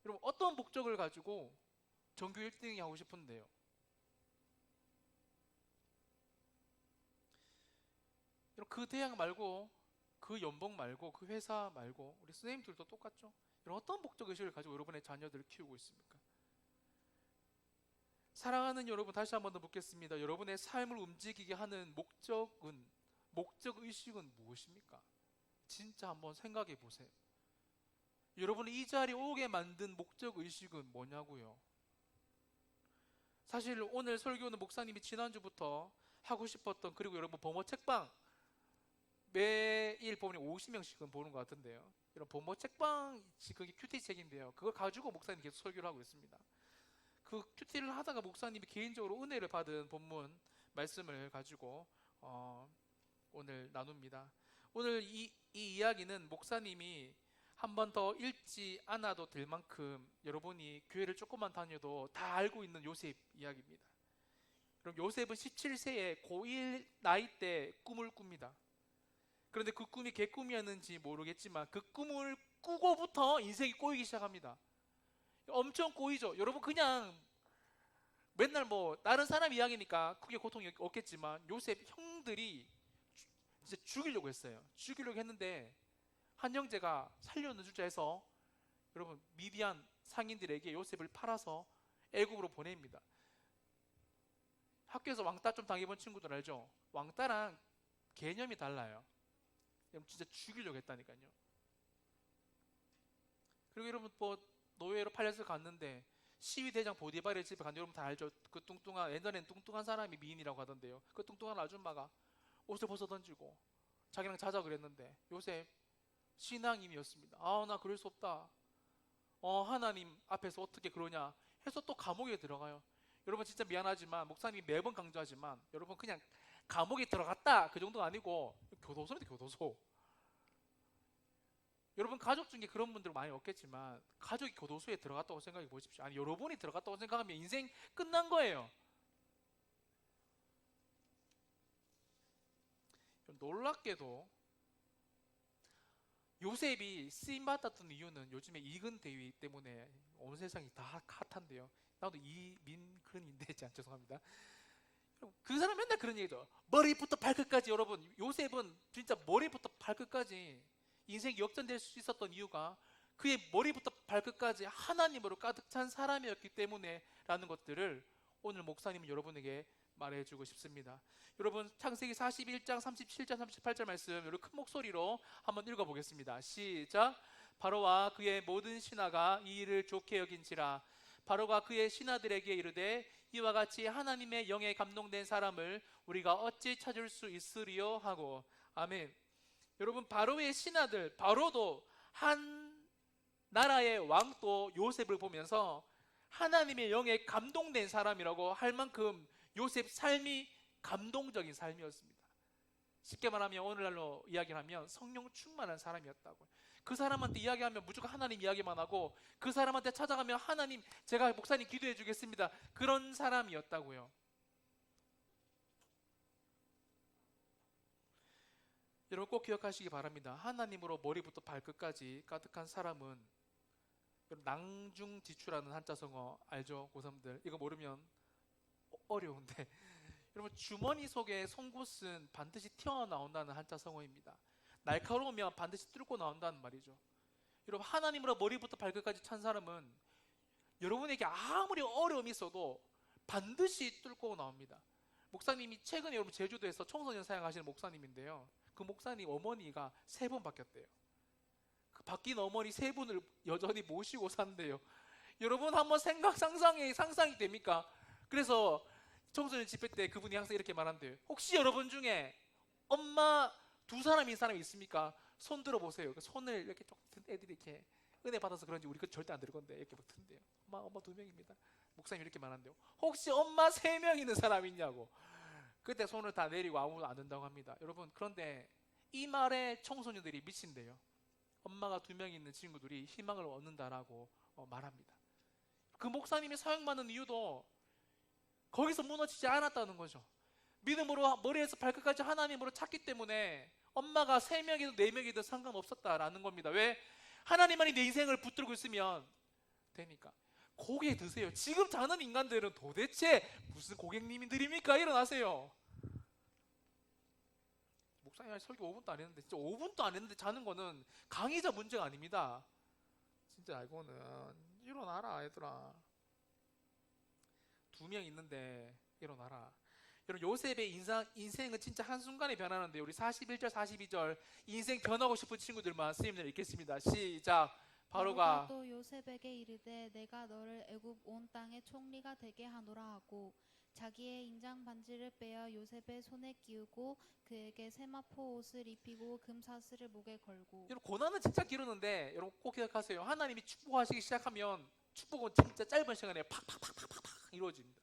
여러분 어떤 목적을 가지고 전교 1등이 하고 싶은데요? 여러분 그 대학 말고, 그 연봉 말고, 그 회사 말고 우리 선생님들도 똑같죠? 여러분 어떤 목적 의식을 가지고 여러분의 자녀들을 키우고 있습니까? 사랑하는 여러분, 다시 한 번 더 묻겠습니다. 여러분의 삶을 움직이게 하는 목적 의식은 무엇입니까? 진짜 한번 생각해 보세요. 여러분이 이 자리에 오게 만든 목적 의식은 뭐냐고요? 사실 오늘 설교는 목사님이 지난주부터 하고 싶었던, 그리고 여러분 범어 책방 매일 보면 50명씩은 보는 것 같은데요. 이런 범어 책방, 그게 큐티 책인데요. 그걸 가지고 목사님이 계속 설교를 하고 있습니다. 그 큐티를 하다가 목사님이 개인적으로 은혜를 받은 본문 말씀을 가지고 오늘 나눕니다. 오늘 이 이야기는 목사님이 한 번 더 읽지 않아도 될 만큼 여러분이 교회를 조금만 다녀도 다 알고 있는 요셉 이야기입니다. 그럼 요셉은 17세에 고1 나이 때 꿈을 꿉니다. 그런데 그 꿈이 개꿈이었는지 모르겠지만 그 꿈을 꾸고부터 인생이 꼬이기 시작합니다. 엄청 꼬이죠. 여러분 그냥 맨날 뭐 다른 사람 이야기니까 크게 고통이 없겠지만, 요셉 형들이 진짜 죽이려고 했어요. 죽이려고 했는데 한 형제가 살려는 주자 해서 여러분 미디안 상인들에게 요셉을 팔아서 애굽으로 보냅니다. 학교에서 왕따 좀 당해본 친구들 알죠? 왕따랑 개념이 달라요. 여러분 진짜 죽이려고 했다니까요. 그리고 여러분 뭐 노예로 팔려서 갔는데 시위대장 보디발의 집에 갔는데, 여러분 다 알죠? 그 뚱뚱한, 옛날에는 뚱뚱한 사람이 미인이라고 하던데요. 그 뚱뚱한 아줌마가 옷을 벗어 던지고 자기랑 자자 그랬는데 요셉 신앙인이었습니다. 나 그럴 수 없다. 하나님 앞에서 어떻게 그러냐 해서 또 감옥에 들어가요. 여러분 진짜 미안하지만 목사님이 매번 강조하지만, 여러분 그냥 감옥에 들어갔다 그 정도가 아니고 교도소인데 교도소. 여러분 가족 중에 그런 분들 많이 없겠지만 가족이 교도소에 들어갔다고 생각해 보십시오. 아니 여러분이 들어갔다고 생각하면 인생 끝난 거예요. 놀랍게도 요셉이 쓰임받았던 이유는 요즘에 이근 대위 때문에 온 세상이 다 핫한데요. 나도 이민근인데 죄송합니다. 그 사람 맨날 그런 얘기죠. 머리부터 발끝까지. 여러분 요셉은 진짜 머리부터 발끝까지 인생이 역전될 수 있었던 이유가 그의 머리부터 발끝까지 하나님으로 가득 찬 사람이었기 때문에 라는 것들을 오늘 목사님은 여러분에게 말해주고 싶습니다. 여러분 창세기 41장 37절 38절 말씀 여러분 큰 목소리로 한번 읽어보겠습니다. 시작. 바로와 그의 모든 신하가 이 일을 좋게 여긴지라. 바로가 그의 신하들에게 이르되 이와 같이 하나님의 영에 감동된 사람을 우리가 어찌 찾을 수 있으리요 하고. 아멘. 여러분 바로의 신하들, 바로도 한 나라의 왕도 요셉을 보면서 하나님의 영에 감동된 사람이라고 할 만큼 요셉 삶이 감동적인 삶이었습니다. 쉽게 말하면 오늘날로 이야기를 하면 성령 충만한 사람이었다고. 그 사람한테 이야기하면 무조건 하나님 이야기만 하고, 그 사람한테 찾아가면 하나님 제가 목사님 기도해 주겠습니다, 그런 사람이었다고요. 여러분 꼭 기억하시기 바랍니다. 하나님으로 머리부터 발끝까지 가득한 사람은, 낭중지추라는 한자성어 알죠? 고3들 이거 모르면 어려운데 여러분, 주머니 속에 송곳은 반드시 튀어나온다는 한자성어입니다. 날카로우면 반드시 뚫고 나온다는 말이죠. 여러분, 하나님으로 머리부터 발끝까지 찬 사람은 여러분에게 아무리 어려움이 있어도 반드시 뚫고 나옵니다. 목사님이 최근에 여러분 제주도에서 청소년 사역하시는 목사님인데요, 그 목사님 어머니가 3번 바뀌었대요. 그 바뀐 어머니 3분을 여전히 모시고 산대요. 여러분 한번 상상이 됩니까? 그래서 청소년 집회 때 그분이 항상 이렇게 말한대요. 혹시 여러분 중에 엄마 2사람인 사람이 있습니까? 손 들어보세요. 그 손을 이렇게 쭉 든 애들이 이렇게 은혜 받아서 그런지 우리 그 절대 안 들을 건데 이렇게 막 든대요. 엄마 2명입니다. 목사님이 이렇게 말한대요. 혹시 엄마 3명 있는 사람 있냐고. 그때 손을 다 내리고 아무도 안 든다고 합니다. 여러분, 그런데 이 말에 청소년들이 미친대요. 엄마가 2명 있는 친구들이 희망을 얻는다라고 말합니다. 그 목사님이 사역받는 이유도 거기서 무너지지 않았다는 거죠. 믿음으로 머리에서 발끝까지 하나님으로 찾기 때문에 엄마가 3명이든 4명이든 상관없었다라는 겁니다. 왜? 하나님만이 내 인생을 붙들고 있으면 되니까. 고개 드세요. 지금 자는 인간들은 도대체 무슨 고객님들입니까? 일어나세요. 목사님 설교 5분도 안 했는데, 진짜 5분도 안 했는데 자는 거는 강의자 문제가 아닙니다. 진짜 알고는 일어나라 얘들아. 2명 있는데 일어나라. 여러분, 요셉의 인생은 진짜 한순간에 변하는데, 우리 41절 42절 인생 변하고 싶은 친구들만 스님들 읽겠습니다. 시작. 바로가 또 요셉에게 이르되 내가 너를 애굽 온 땅의 총리가 되게 하노라 하고 자기의 인장 반지를 빼어 요셉의 손에 끼우고 그에게 세마포 옷을 입히고 금사슬을 목에 걸고. 여러분, 고난은 진짜 기르는데 여러분 꼭 기억하세요. 하나님이 축복하시기 시작하면 축복은 진짜 짧은 시간에 팍팍팍팍팍 이루어집니다.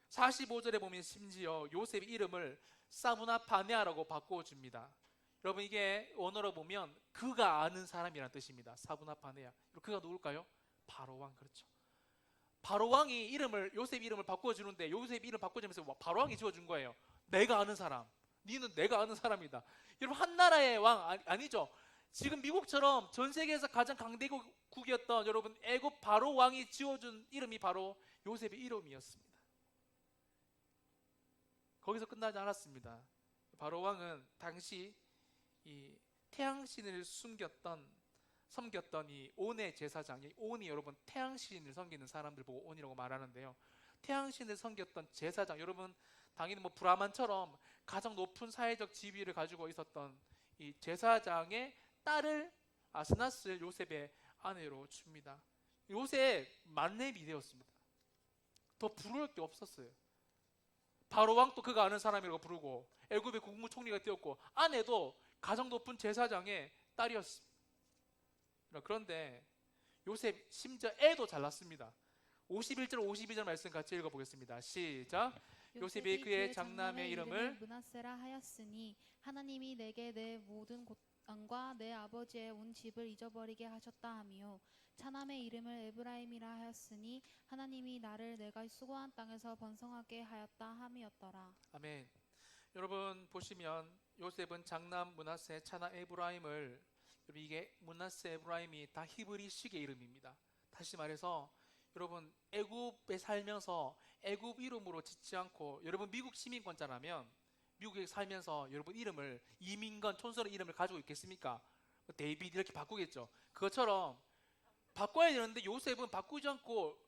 45절에 보면 심지어 요셉의 이름을 사브나파네아라고 바꿔줍니다. 여러분, 이게 원어로 보면 그가 아는 사람이라는 뜻입니다. 사브나파네아. 그가 누굴까요? 바로왕. 그렇죠. 바로왕이 요셉 이름을 바꿔주는데, 요셉 이름 바꿔주면서 바로왕이 지어준 거예요. 내가 아는 사람. 니는 내가 아는 사람이다. 여러분, 한 나라의 왕 아니죠. 지금 미국처럼 전 세계에서 가장 강대국이었던 여러분 애굽 바로왕이 지어준 이름이 바로 요셉의 이름이었습니다. 거기서 끝나지 않았습니다. 바로왕은 당시 이 태양신을 섬겼던 이 온의 제사장, 이 온이 여러분 태양신을 섬기는 사람들 보고 온이라고 말하는데요. 태양신을 섬겼던 제사장, 여러분 당연히 뭐 브라만처럼 가장 높은 사회적 지위를 가지고 있었던 이 제사장의 딸을 아스나스를 요셉의 아내로 줍니다. 요셉 만렙이 되었습니다. 더 부러울 게 없었어요. 바로왕도 그가 아는 사람이라고 부르고 애굽의 국무총리가 되었고 아내도 가장 높은 제사장의 딸이었습니다. 그런데 요셉 심지어 애도 잘났습니다. 51절 52절 말씀 같이 읽어보겠습니다. 시작. 요셉이 그의 장남의 이름을 므낫세라 하였으니 하나님이 내게 내 모든 고향과 내 아버지의 온 집을 잊어버리게 하셨다 하며 차남의 이름을 에브라임이라 하였으니 하나님이 나를 내가 수고한 땅에서 번성하게 하였다 함이었더라. 아멘. 여러분 보시면 요셉은 장남 므낫세, 차남 에브라임을, 이게 므낫세 에브라임이 다 히브리식의 이름입니다. 다시 말해서 여러분 애굽에 살면서 애굽 이름으로 짓지 않고, 여러분 미국 시민권자라면 미국에 살면서 여러분 이름을 이민건 촌스러운 이름을 가지고 있겠습니까? 데이비드 이렇게 바꾸겠죠. 그것처럼 바꿔야 되는데 요셉은 바꾸지 않고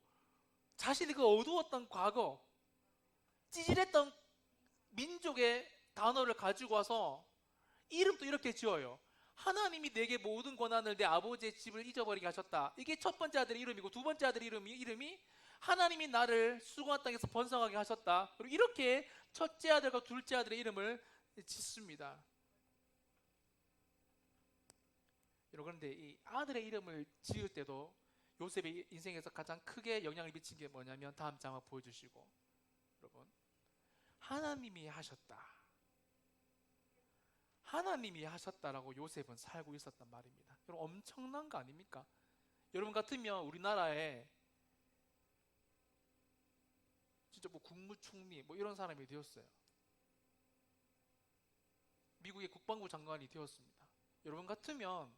자신의 그 어두웠던 과거, 찌질했던 민족의 단어를 가지고 와서 이름도 이렇게 지어요. 하나님이 내게 모든 권한을 내 아버지의 집을 잊어버리게 하셨다. 이게 첫 번째 아들의 이름이고, 두 번째 아들의 이름이 하나님이 나를 수고한 땅에서 번성하게 하셨다. 그리고 이렇게 첫째 아들과 둘째 아들의 이름을 짓습니다. 그런데 이 아들의 이름을 지을 때도 요셉의 인생에서 가장 크게 영향을 미친 게 뭐냐면 다음 장을 보여주시고, 여러분 하나님이 하셨다. 하나님이 하셨다라고 요셉은 살고 있었단 말입니다. 여러분 엄청난 거 아닙니까? 여러분 같으면 우리나라에 진짜 뭐 국무총리 뭐 이런 사람이 되었어요. 미국의 국방부 장관이 되었습니다. 여러분 같으면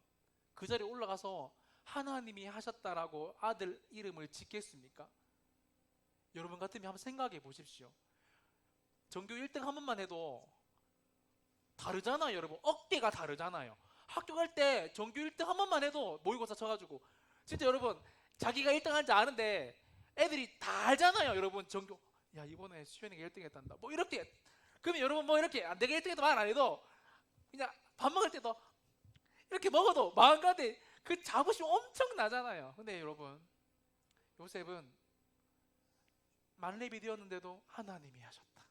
그 자리에 올라가서 하나님이 하셨다라고 아들 이름을 짓겠습니까? 여러분 같으면 한번 생각해 보십시오. 전교 1등 한 번만 해도 다르잖아요, 여러분. 어깨가 다르잖아요. 학교 갈 때 전교 1등 한 번만 해도 모의고사 쳐가지고 진짜 여러분 자기가 1등 한지 아는데 애들이 다 알잖아요, 여러분. 전교 야 이번에 수현이가 1등 했단다 뭐 이렇게. 그러면 여러분 뭐 이렇게 내가 1등 해도 말 안 해도 그냥 밥 먹을 때도 이렇게 먹어도 마음가짐 그 자부심 엄청 나잖아요. 근데 여러분 요셉은 만렙이 되었는데도 하나님이 하셨다.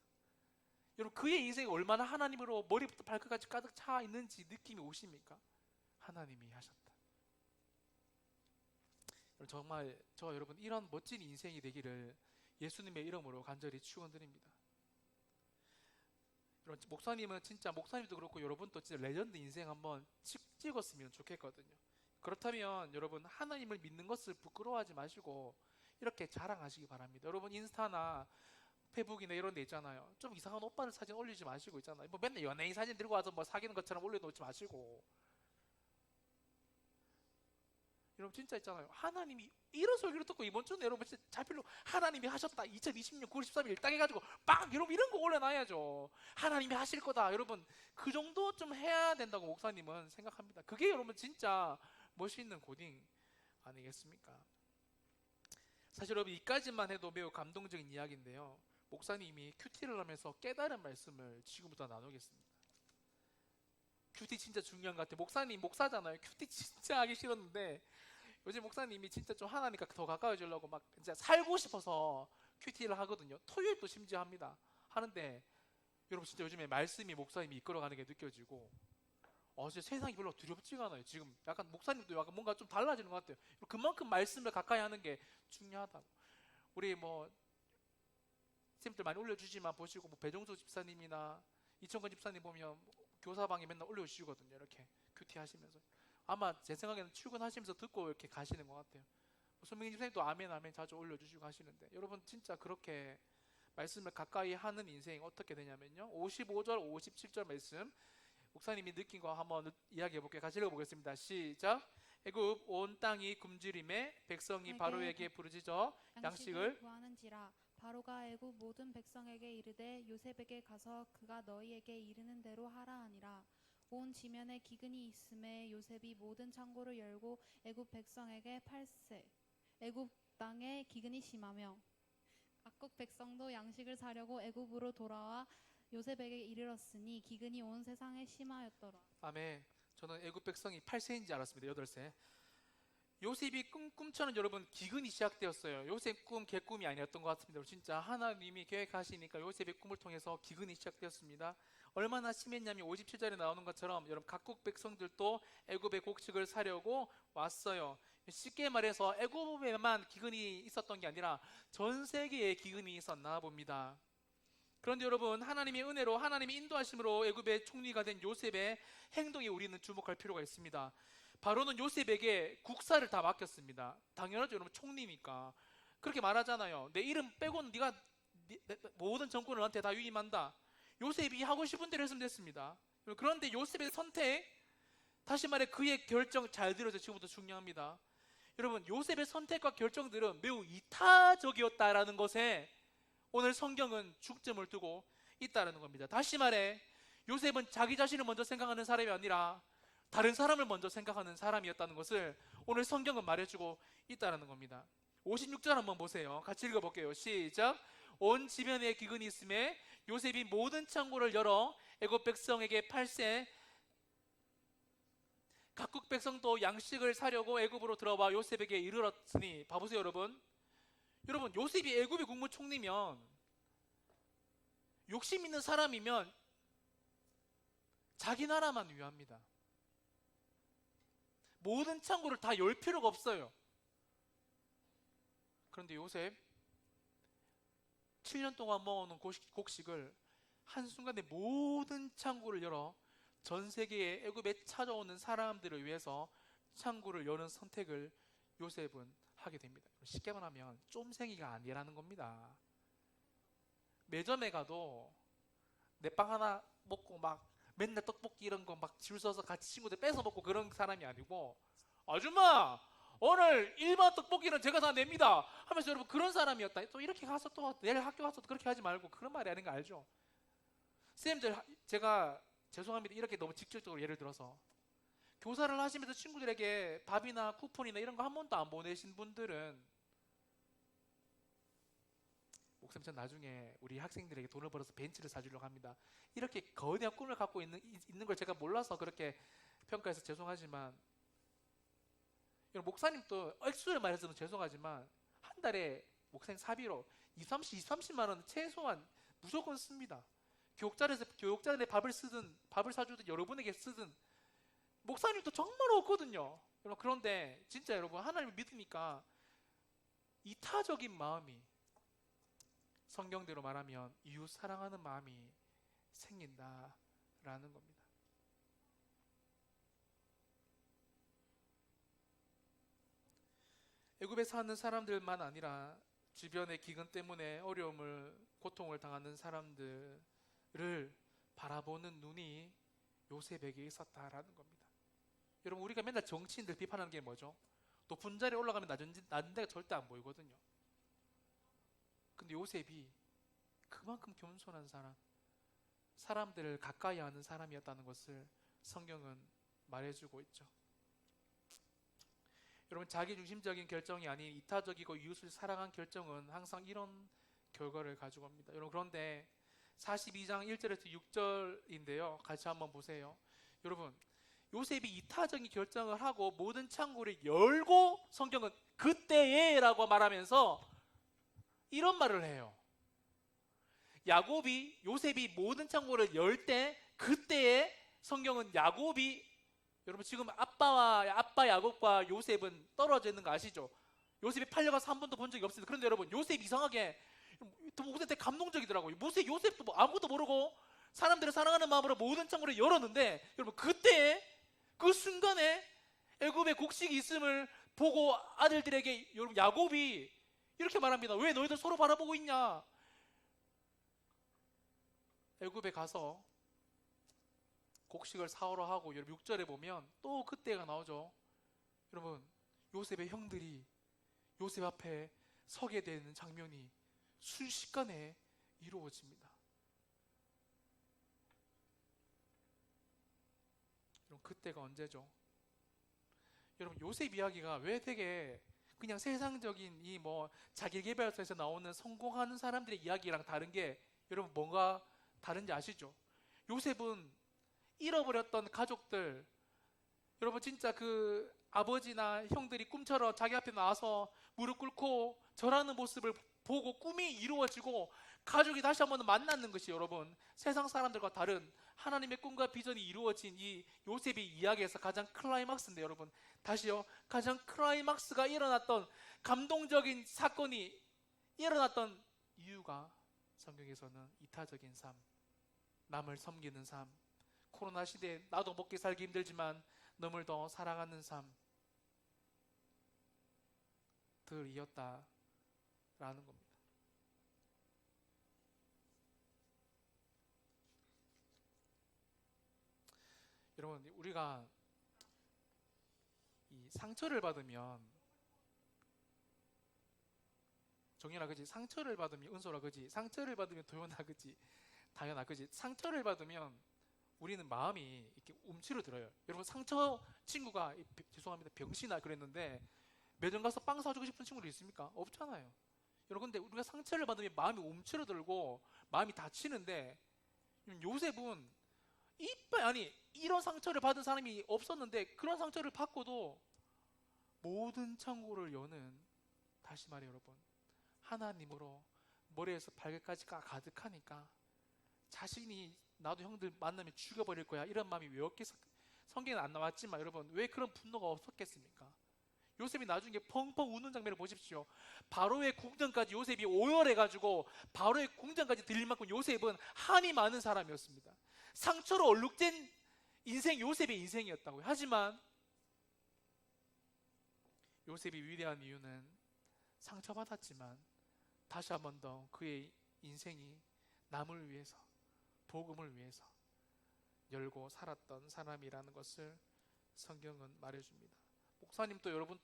여러분 그의 인생이 얼마나 하나님으로 머리부터 발끝까지 가득 차 있는지 느낌이 오십니까? 하나님이 하셨다. 정말 저 여러분 이런 멋진 인생이 되기를 예수님의 이름으로 간절히 축원드립니다. 여러분 목사님은 진짜 목사님도 그렇고 여러분도 진짜 레전드 인생 한번 찍었으면 좋겠거든요. 그렇다면 여러분 하나님을 믿는 것을 부끄러워하지 마시고 이렇게 자랑하시기 바랍니다. 여러분 인스타나 페북이나 이런 데 있잖아요. 좀 이상한 오빠들 사진 올리지 마시고 있잖아요. 뭐 맨날 연예인 사진 들고 와서 뭐 사귀는 것처럼 올려놓지 마시고. 여러분 진짜 있잖아요. 하나님이 이런 소리를 듣고 이번 주는 여러분 진짜 자필로 하나님이 하셨다 2020년 9월 13일 딱 해가지고 빵 여러분 이런 거 올려놔야죠. 하나님이 하실 거다. 여러분 그 정도 좀 해야 된다고 목사님은 생각합니다. 그게 여러분 진짜 멋있는 고딩 아니겠습니까? 사실 여러분 이까지만 해도 매우 감동적인 이야기인데요. 목사님이 큐티를 하면서 깨달은 말씀을 지금부터 나누겠습니다. 큐티 진짜 중요한 것 같아요. 목사님 목사잖아요. 큐티 진짜 하기 싫었는데 요즘 목사님이 진짜 좀 하나님과 더 가까워지려고 막 진짜 살고 싶어서 큐티를 하거든요. 토요일도 심지어 합니다. 하는데 여러분 진짜 요즘에 말씀이 목사님이 이끌어가는 게 느껴지고 진짜 세상이 별로 두렵지가 않아요. 지금 약간 목사님도 약간 뭔가 좀 달라지는 것 같아요. 그만큼 말씀을 가까이 하는 게 중요하다고. 우리 뭐 쌤들 많이 올려주지만 보시고 뭐 배종수 집사님이나 이천건 집사님 보면 교사방에 맨날 올려주시거든요. 이렇게 큐티 하시면서 아마 제 생각에는 출근하시면서 듣고 이렇게 가시는 것 같아요. 손명희 집사님도 아멘 아멘 자주 올려주시고 하시는데 여러분 진짜 그렇게 말씀을 가까이 하는 인생이 어떻게 되냐면요. 55절 57절 말씀 목사님이 느낀 거 한번 이야기해 볼게요. 같이 읽어보겠습니다. 시작. 애굽 온 땅이 굶주림에 백성이 바로에게 부르짖어 양식을 구하는지라. 바로가 애굽 모든 백성에게 이르되 요셉에게 가서 그가 너희에게 이르는 대로 하라 하니라. 온 지면에 기근이 있음에 요셉이 모든 창고를 열고 애굽 백성에게 팔세. 애굽 땅에 기근이 심하며 각국 백성도 양식을 사려고 애굽으로 돌아와 요셉에게 이르렀으니 기근이 온 세상에 심하였더라. 아멘. 저는 애굽 백성이 8세인지 알았습니다. 8세. 요셉이 꿈처럼 여러분 기근이 시작되었어요. 요셉 꿈 개꿈이 아니었던 것 같습니다. 진짜 하나님이 계획하시니까 요셉의 꿈을 통해서 기근이 시작되었습니다. 얼마나 심했냐면 57절에 나오는 것처럼 여러분 각국 백성들도 애굽의 곡식을 사려고 왔어요. 쉽게 말해서 애굽에만 기근이 있었던 게 아니라 전 세계에 기근이 있었나 봅니다. 그런데 여러분 하나님의 은혜로 하나님의 인도하심으로 애굽의 총리가 된 요셉의 행동에 우리는 주목할 필요가 있습니다. 바로는 요셉에게 국사를 다 맡겼습니다. 당연하죠. 여러분 총리니까 그렇게 말하잖아요. 내 이름 빼고는 네가 모든 정권을 너한테 다 위임한다. 요셉이 하고 싶은 대로 했으면 됐습니다. 그런데 요셉의 선택, 다시 말해 그의 결정 잘 들어서 지금부터 중요합니다. 여러분 요셉의 선택과 결정들은 매우 이타적이었다라는 것에 오늘 성경은 중점을 두고 있다는 겁니다. 다시 말해 요셉은 자기 자신을 먼저 생각하는 사람이 아니라 다른 사람을 먼저 생각하는 사람이었다는 것을 오늘 성경은 말해주고 있다는 겁니다. 56절 한번 보세요. 같이 읽어볼게요. 시작. 온 지면에 기근이 있음에 요셉이 모든 창고를 열어 애굽 백성에게 팔세. 각국 백성도 양식을 사려고 애굽으로 들어와 요셉에게 이르렀으니 봐보세요 여러분. 여러분 요셉이 애굽의 국무총리면 욕심 있는 사람이면 자기 나라만 위합니다. 모든 창고를 다 열 필요가 없어요. 그런데 요셉 7년 동안 모아놓은 곡식을 한순간에 모든 창고를 열어 전 세계의 애굽에 찾아오는 사람들을 위해서 창고를 여는 선택을 요셉은 하게 됩니다. 쉽게 말하면 쫌생이가 아니라는 겁니다. 매점에 가도 내 빵 하나 먹고 막 맨날 떡볶이 이런 거 막 줄 서서 같이 친구들 뺏어 먹고 그런 사람이 아니고, 아줌마 오늘 일반 떡볶이는 제가 다 냅니다 하면서 여러분 그런 사람이었다. 또 이렇게 가서 또 내일 학교 가서 또 그렇게 하지 말고, 그런 말이 아닌 거 알죠? 쌤들, 제가 죄송합니다, 이렇게 너무 직접적으로 예를 들어서 교사를 하시면서 친구들에게 밥이나 쿠폰이나 이런 거 한 번도 안 보내신 분들은, 목사님 전 나중에 우리 학생들에게 돈을 벌어서 벤츠를 사주려고 합니다, 이렇게 거대한 꿈을 갖고 있는 걸 제가 몰라서 그렇게 평가해서 죄송하지만, 목사님도 액수를 말해서는 죄송하지만 한 달에 목사님 사비로 30만 원 최소한 무조건 씁니다. 교육자들의 밥을 사주든 여러분에게 쓰든 목사님도 정말 없거든요. 여러분, 그런데 진짜 여러분 하나님을 믿으니까 이타적인 마음이, 성경대로 말하면 이웃 사랑하는 마음이 생긴다라는 겁니다. 애굽에 사는 사람들만 아니라 주변의 기근 때문에 고통을 당하는 사람들을 바라보는 눈이 요셉에게 있었다라는 겁니다. 여러분, 우리가 맨날 정치인들 비판하는 게 뭐죠? 높은 자리에 올라가면 낮은 데가 절대 안 보이거든요. 근데 요셉이 그만큼 겸손한 사람들을 가까이 하는 사람이었다는 것을 성경은 말해주고 있죠. 여러분, 자기중심적인 결정이 아닌 이타적이고 이웃을 사랑한 결정은 항상 이런 결과를 가지고 옵니다. 여러분, 그런데 42장 1절에서 6절인데요, 같이 한번 보세요. 여러분, 요셉이 이타적인 결정을 하고 모든 창고를 열고, 성경은 그때에 라고 말하면서 이런 말을 해요. 요셉이 모든 창고를 열 때, 그때에 성경은 여러분, 지금 아빠 야곱과 요셉은 떨어져 있는 거 아시죠? 요셉이 팔려가서 한 번도 본 적이 없습니다. 그런데 여러분, 요셉 이상하게 목사한테 감동적이더라고요. 요셉도 뭐 아무것도 모르고 사람들을 사랑하는 마음으로 모든 창고를 열었는데, 여러분, 그때 그 순간에 애굽에 곡식이 있음을 보고 아들들에게, 여러분, 야곱이 이렇게 말합니다. 왜 너희들 서로 바라보고 있냐? 애굽에 가서 곡식을 사오라 하고, 여러분 6절에 보면 또 그때가 나오죠. 여러분, 요셉의 형들이 요셉 앞에 서게 되는 장면이 순식간에 이루어집니다. 여러분, 그때가 언제죠? 여러분, 요셉 이야기가 왜 되게 그냥 세상적인 이 자기계발서에서 나오는 성공하는 사람들의 이야기랑 다른 게, 여러분 뭔가 다른지 아시죠? 요셉은 잃어버렸던 가족들, 여러분 진짜 그 아버지나 형들이 꿈처럼 자기 앞에 나와서 무릎 꿇고 절하는 모습을 보고 꿈이 이루어지고 가족이 다시 한번 만나는 것이, 여러분 세상 사람들과 다른 하나님의 꿈과 비전이 이루어진 이 요셉의 이야기에서 가장 클라이막스인데, 여러분 다시요, 가장 클라이막스가 일어났던 감동적인 사건이 일어났던 이유가 성경에서는 이타적인 삶, 남을 섬기는 삶, 코로나 시대에 나도 먹기 살기 힘들지만 남을 더 사랑하는 삶들이었다라는 겁니다. 여러분, 우리가 이 상처를 받으면, 정연아 그지? 상처를 받으면, 은솔아 그지? 상처를 받으면 도연아 그지? 다연아 그지? 상처를 받으면 우리는 마음이 이렇게 움츠러들어요. 여러분, 상처 친구가, 죄송합니다, 병신아 그랬는데 매점 가서 빵 사주고 싶은 친구도 있습니까? 없잖아요. 여러분, 근데 우리가 상처를 받으면 마음이 움츠러들고 마음이 다치는데, 요셉은 이런 상처를 받은 사람이 없었는데 그런 상처를 받고도 모든 창고를 여는, 다시 말해 여러분, 하나님으로 머리에서 발끝까지가 가득하니까 자신이 나도 형들 만나면 죽여버릴 거야 이런 마음이 왜 없겠어? 성경에는 안 나왔지만 여러분, 왜 그런 분노가 없었겠습니까? 요셉이 나중에 펑펑 우는 장면을 보십시오. 바로의 궁전까지 요셉이 오열해가지고 바로의 궁전까지 들릴 만큼 요셉은 한이 많은 사람이었습니다. 상처로 얼룩진 인생, 요셉의 인생이었다고요. 하지만 요셉이 위대한 이유는 상처받았지만 다시 한 번 더 그의 인생이 남을 위해서, 복음을 위해서, 열고 살았던 사람이라는 것을 성경은 말해줍니다. 목사님도 여러분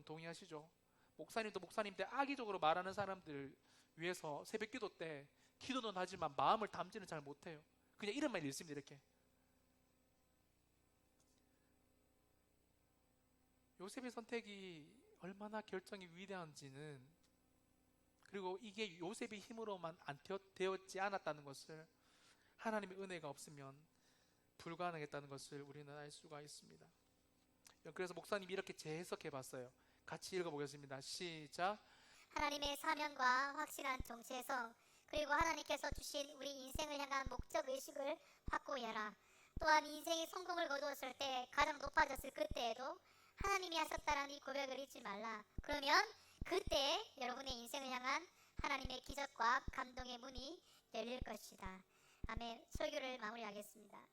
동의하시죠? 목사님도 목사님 때 악의적으로 말하는 사람들 위해서 새벽 기도 때 기도는 하지만 마음을 담지는 잘 못해요. 그냥 이름만 읽습니다. 이렇게. 요셉의 선택이 얼마나 결정이 위대한지는, 그리고 이게 요셉의 힘으로만 안 되었지 않았다는 것을, 하나님의 은혜가 없으면 불가능했다는 것을 우리는 알 수가 있습니다. 그래서 목사님이 이렇게 재해석해 봤어요. 같이 읽어보겠습니다. 시작. 하나님의 사명과 확실한 정체성, 그리고 하나님께서 주신 우리 인생을 향한 목적의식을 확고히 하라. 또한 인생의 성공을 거두었을 때 가장 높아졌을 그때에도 하나님이 하셨다는 이 고백을 잊지 말라. 그러면 그때 여러분의 인생을 향한 하나님의 기적과 감동의 문이 열릴 것이다. 아멘. 설교를 마무리하겠습니다.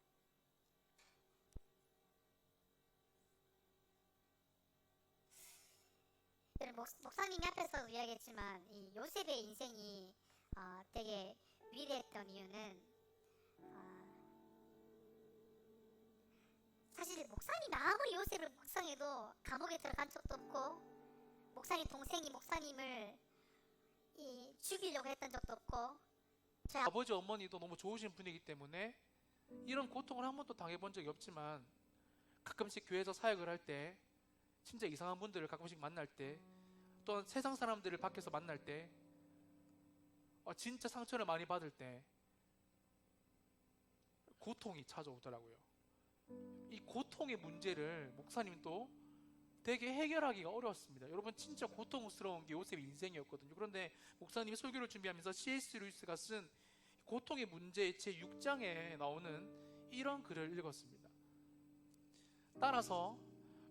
목사님이 앞에서 이야기했지만 이 요셉의 인생이 되게 위대했던 이유는 사실 목사님이 아무리 요셉을 묵상해도 감옥에 들어간 적도 없고, 목사님 동생이 목사님을 죽이려고 했던 적도 없고, 저희 아버지 어머니도 너무 좋으신 분이기 때문에 이런 고통을 한 번도 당해본 적이 없지만, 가끔씩 교회에서 사역을 할 때 진짜 이상한 분들을 가끔씩 만날 때, 또한 세상 사람들을 밖에서 만날 때, 진짜 상처를 많이 받을 때 고통이 찾아오더라고요. 이 고통의 문제를 목사님도 되게 해결하기가 어려웠습니다. 여러분, 진짜 고통스러운 게 요셉의 인생이었거든요. 그런데 목사님이 설교를 준비하면서 C.S. 루이스가 쓴 고통의 문제 제6장에 나오는 이런 글을 읽었습니다. 따라서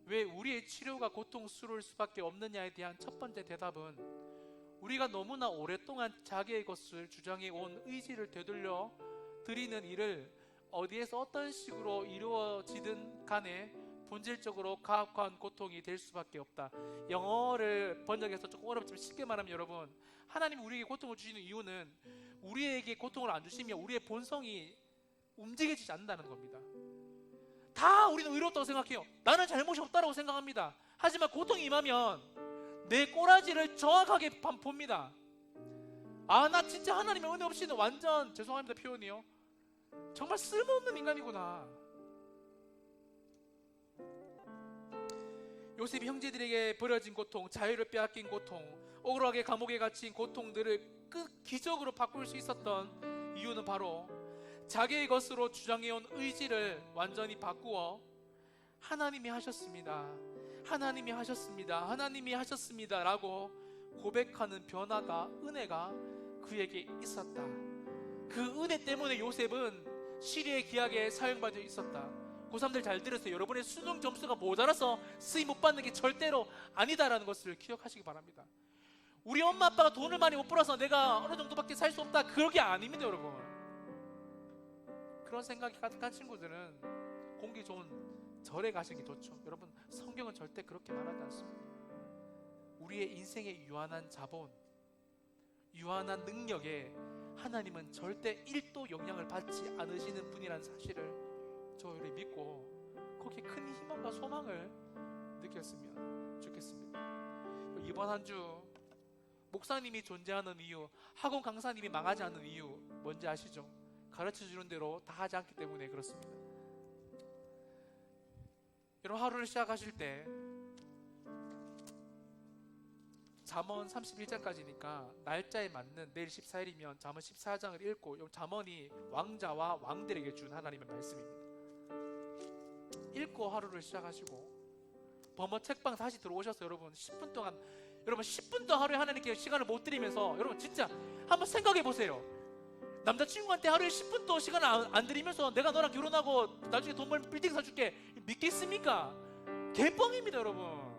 왜 우리의 치료가 고통스러울 수밖에 없느냐에 대한 첫 번째 대답은, 우리가 너무나 오랫동안 자기의 것을 주장해 온 의지를 되돌려 드리는 일을 어디에서 어떤 식으로 이루어지든 간에 본질적으로 가혹한 고통이 될 수밖에 없다. 영어를 번역해서 조금 어렵지만 쉽게 말하면, 여러분, 하나님이 우리에게 고통을 주시는 이유는 우리에게 고통을 안 주시면 우리의 본성이 움직여지지 않는다는 겁니다. 다 우리는 의롭다고 생각해요. 나는 잘못이 없다고 생각합니다. 하지만 고통이 임하면 내 꼬라지를 정확하게 봅니다. 나 진짜 하나님의 은혜 없이는 완전, 죄송합니다 표현이요, 정말 쓸모없는 인간이구나. 요셉이 형제들에게 버려진 고통, 자유를 빼앗긴 고통, 억울하게 감옥에 갇힌 고통들을 기적으로 바꿀 수 있었던 이유는 바로 자기의 것으로 주장해온 의지를 완전히 바꾸어 하나님이 하셨습니다, 하나님이 하셨습니다, 하나님이 하셨습니다 라고 고백하는 변화가, 은혜가 그에게 있었다. 그 은혜 때문에 요셉은 시리의 기약에 사용받아 있었다. 고3들 잘 들으세요. 여러분의 수능 점수가 모자라서 쓰임 못 받는 게 절대로 아니다라는 것을 기억하시기 바랍니다. 우리 엄마 아빠가 돈을 많이 못 벌어서 내가 어느 정도밖에 살 수 없다, 그게 아닙니다. 여러분, 그런 생각이 가득한 친구들은 공기 좋은 절에 가시는 게 좋죠. 여러분, 성경은 절대 그렇게 말하지 않습니다. 우리의 인생의 유한한 자본, 유한한 능력에 하나님은 절대 1도 영향을 받지 않으시는 분이라는 사실을 저희를 믿고 거기에 큰 희망과 소망을 느꼈으면 좋겠습니다. 이번 한 주 목사님이 존재하는 이유, 학원 강사님이 망하지 않는 이유 뭔지 아시죠? 가르쳐주는 대로 다 하지 않기 때문에 그렇습니다. 여러분, 하루를 시작하실 때 잠언 31장까지니까 날짜에 맞는 내일 14일이면 잠언 14장을 읽고, 잠언이 왕자와 왕들에게 준 하나님의 말씀입니다. 읽고 하루를 시작하시고, 범어 책방 다시 들어오셔서 여러분 10분 동안, 여러분 10분 동안 하루에 하나님께 시간을 못 드리면서, 여러분 진짜 한번 생각해 보세요. 남자친구한테 하루에 10분 동안 시간을 안 드리면서 내가 너랑 결혼하고 나중에 돈 벌면 빌딩 사줄게, 믿겠습니까? 개뻥입니다. 여러분,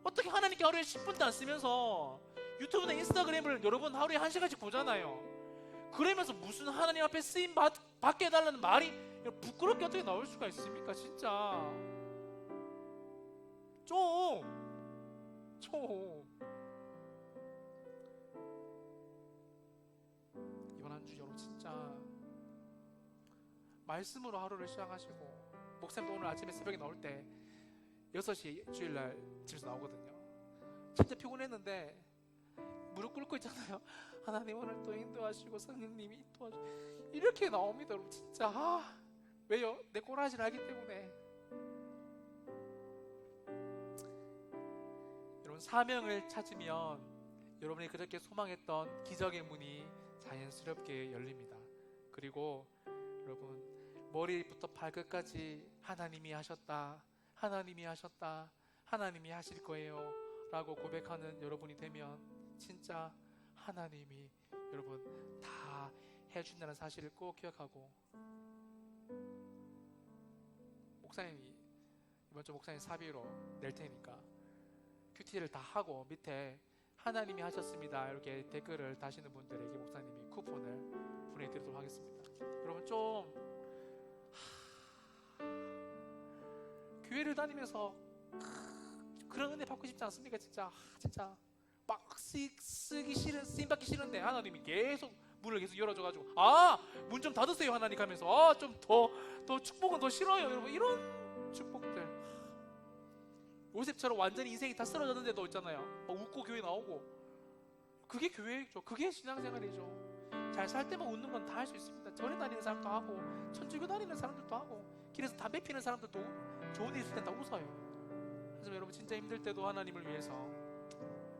어떻게 하나님께 하루에 10분도 안 쓰면서 유튜브나 인스타그램을 여러분 하루에 1시간씩 보잖아요. 그러면서 무슨 하나님 앞에 쓰임 받게 해달라는 말이 부끄럽게 어떻게 나올 수가 있습니까? 진짜 좀 이번 한 주 여러분 진짜 말씀으로 하루를 시작하시고, 목사님도 오늘 아침에 새벽에 나올 때 6시 주일날 집에서 나오거든요. 진짜 피곤했는데 무릎 꿇고 있잖아요. 하나님 오늘 또 인도하시고 성령님이 도와주시고 이렇게 나옵니다. 여러분 진짜 왜요? 내 꼬라지를 알기 때문에. 여러분 사명을 찾으면 여러분이 그렇게 소망했던 기적의 문이 자연스럽게 열립니다. 그리고 여러분 머리부터 발끝까지 하나님이 하셨다, 하나님이 하셨다, 하나님이 하실 거예요 라고 고백하는 여러분이 되면 진짜 하나님이 여러분 다 해준다는 사실을 꼭 기억하고, 목사님이 이번 주 목사님 사비로 낼 테니까 큐티를 다 하고 밑에 하나님이 하셨습니다 이렇게 댓글을 다시는 분들에게 목사님이 쿠폰을 보내드리도록 하겠습니다. 여러분 좀 교회를 다니면서 그런 은혜 받고 싶지 않습니까? 진짜 막 쓰기 싫은, 쓰임받기 싫은데 하나님이 계속 문을 계속 열어줘가지고 문 좀 닫으세요 하나님 하면서 좀 더 축복은 더 싫어요 여러분. 이런 축복들, 요셉처럼 완전히 인생이 다 쓰러졌는데도 있잖아요. 웃고 교회 나오고, 그게 교회죠. 그게 신앙생활이죠. 잘 살 때만 웃는 건 다 할 수 있습니다. 절에 다니는 사람도 하고 천주교 다니는 사람들도 하고 길에서 담배 피는 사람들도 좋은 일 있을 땐 다 웃어요. 하지만 여러분 진짜 힘들 때도 하나님을 위해서,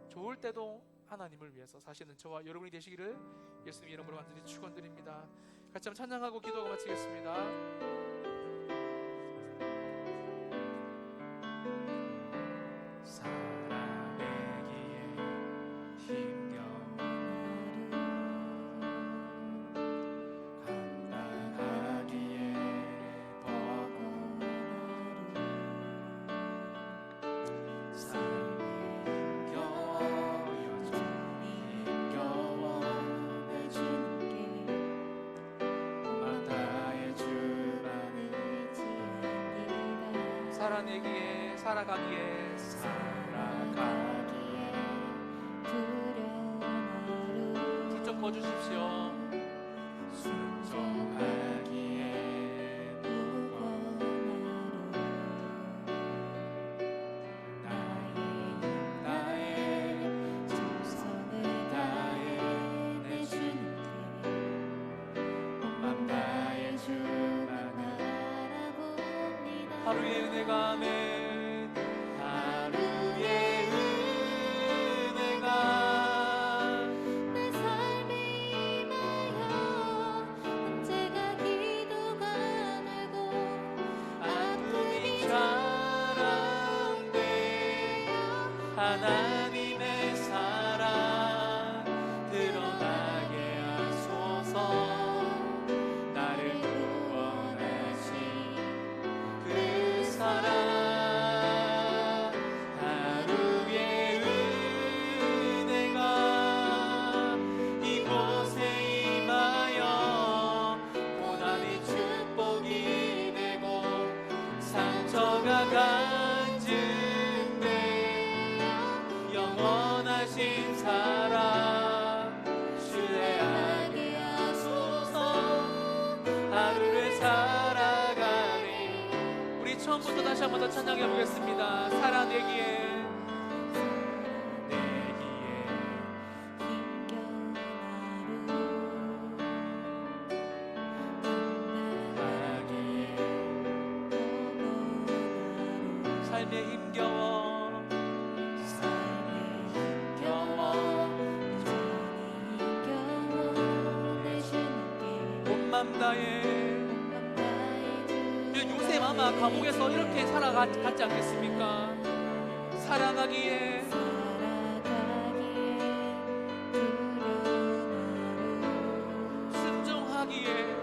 좋을 때도 하나님을 위해서 사시는 저와 여러분이 되시기를 예수님 이름으로 완전히 축원드립니다. 같이 한번 찬양하고 기도하고 마치겠습니다. 살아내기에, 살아가기에 불좀 꺼주십시오. 순종하기에 나의 정성을 다해 내 주님께 온맘 다해 주만 바라봅니다. 하루의 은혜가 하나님의 사랑 드러나게 하소서. 나를 구원하신 그 사랑, 하루의 은혜가 이곳에 임하여 고난이 축복이 되고 상처가 영원하신 사랑 신뢰하게 하소서. 하루를 살아가니 우리 처음부터 다시 한 번 더 찬양해 보겠습니다. 살아내기에 삶에 힘겨워 온맘 다해. 요셉 아마 감옥에서 이렇게 살아갔지 않겠습니까? 살아가기에 순종하기에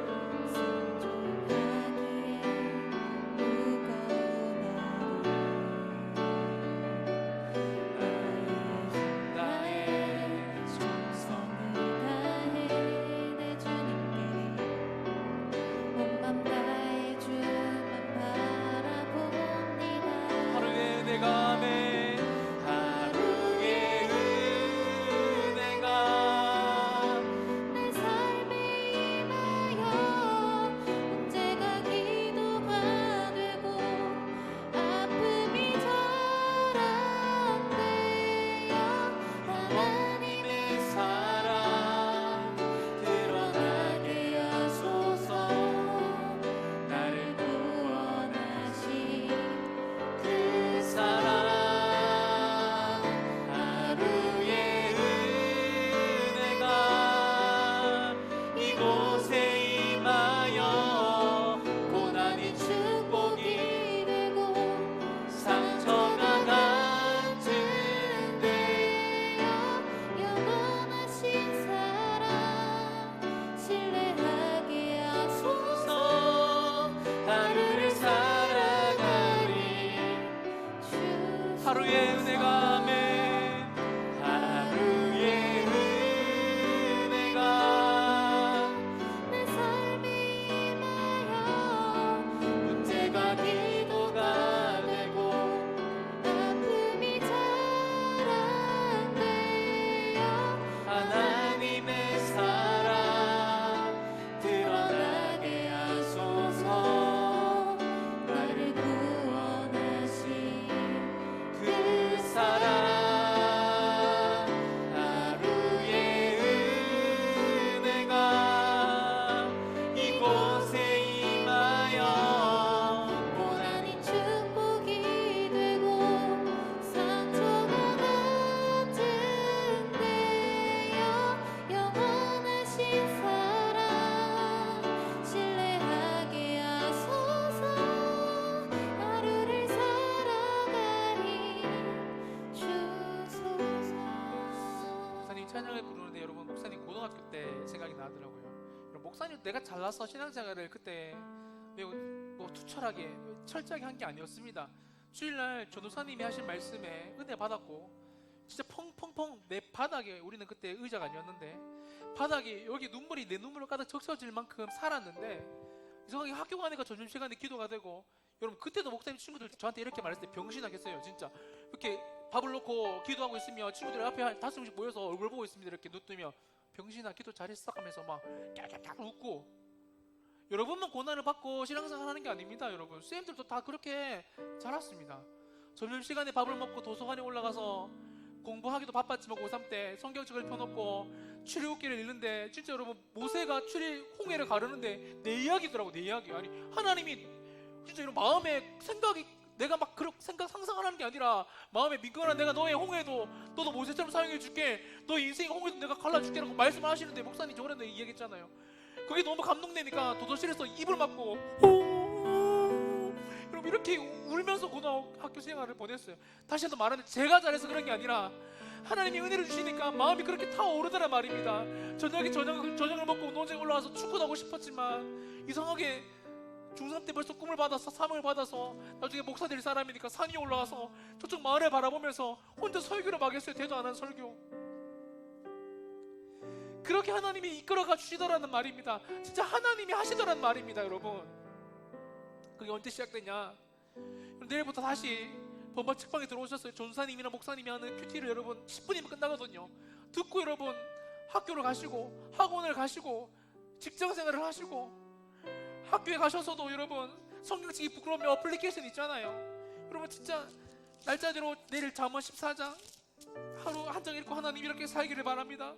하루의 내가 매 이곳에 임하여 고난이 축복이 되고 상처가 같은 데여 영원하신 사랑 신뢰하게 하소서. 하루를 살아가리 하루의 은혜가 아멘 하루의 은혜가 내 삶에 임하여 문제가 기도가 되고 아픔이 자란대요 하나님의 사랑 드러나게 하소서 나를 구원하신 그 사랑 하루의 은혜가 이곳에 임하여 고난이 축복이 되고 상처가 같은데요 영원하신 사랑 신뢰하게 하소서. 하루를 살아가리 주소서. 목사님 찬양을 부르는데 여러분 목사님 고등학교 때 생각이 나더라고요. 여러분, 목사님 내가 잘나서 신앙생활을 그때 매우 투철하게 철저하게 한 게 아니었습니다. 주일날 전도사님이 하신 말씀에 은혜 받았고 진짜 펑펑펑 내 바닥에 우리는 그때 의자가 아니었는데 바닥에 여기 눈물이 내 눈물로 가득 적셔질 만큼 살았는데 이상하게 학교 가니까 점심시간에 기도가 되고 여러분 그때도 목사님 친구들 저한테 이렇게 말했을 때 병신하겠어요. 진짜 이렇게 밥을 놓고 기도하고 있으면 친구들 앞에 한 5명씩 모여서 얼굴 보고 있습니다. 이렇게 눈 뜨면 병신아 기도 잘했어 하면서 막 깍깍깍 웃고 여러분만 고난을 받고 신앙생활 하는 게 아닙니다. 여러분 쌤들도 다 그렇게 자랐습니다. 점심시간에 밥을 먹고 도서관에 올라가서 공부하기도 바빴지만 고3 때 성경책을 펴놓고 출애굽기를 읽는데 진짜 여러분 모세가 홍해를 가르는데 내 이야기더라고. 내 이야기. 아니 하나님이 진짜 이런 마음에 생각이 내가 막 그렇게 상상하는 게 아니라 마음에 민건한 내가 너의 홍해도 너도 모세처럼 사용해 줄게 너 인생의 홍해도 내가 갈라줄게 라고 말씀을 하시는데 목사님 저번에도 이야기했잖아요. 그게 너무 감동되니까 도서실에서 입을 막고 여러분 이렇게 울면서 고등학교 생활을 보냈어요. 다시 한번 말하는데 제가 잘해서 그런 게 아니라 하나님이 은혜를 주시니까 마음이 그렇게 타오르더란 말입니다. 저녁을 먹고 운동장에 올라와서 축구도 하고 싶었지만 이상하게 중3 때 벌써 꿈을 받아서 사명을 받아서 나중에 목사 될 사람이니까 산 위에 올라가서 저쪽 마을을 바라보면서 혼자 설교를 막 했어요. 대도 안 한 설교. 그렇게 하나님이 이끌어가 주시더라는 말입니다. 진짜 하나님이 하시더라는 말입니다. 여러분 그게 언제 시작됐냐. 내일부터 다시 본방 책방에 들어오셨어요. 전사님이나 목사님이 하는 큐티를 여러분 10분이면 끝나거든요. 듣고 여러분 학교를 가시고 학원을 가시고 직장생활을 하시고 학교에 가셔서도 여러분 성경책이 부끄러우면 어플리케이션 있잖아요. 여러분 진짜 날짜대로 내일 잠언 14장 하루 한 장 읽고 하나님 이렇게 살기를 바랍니다.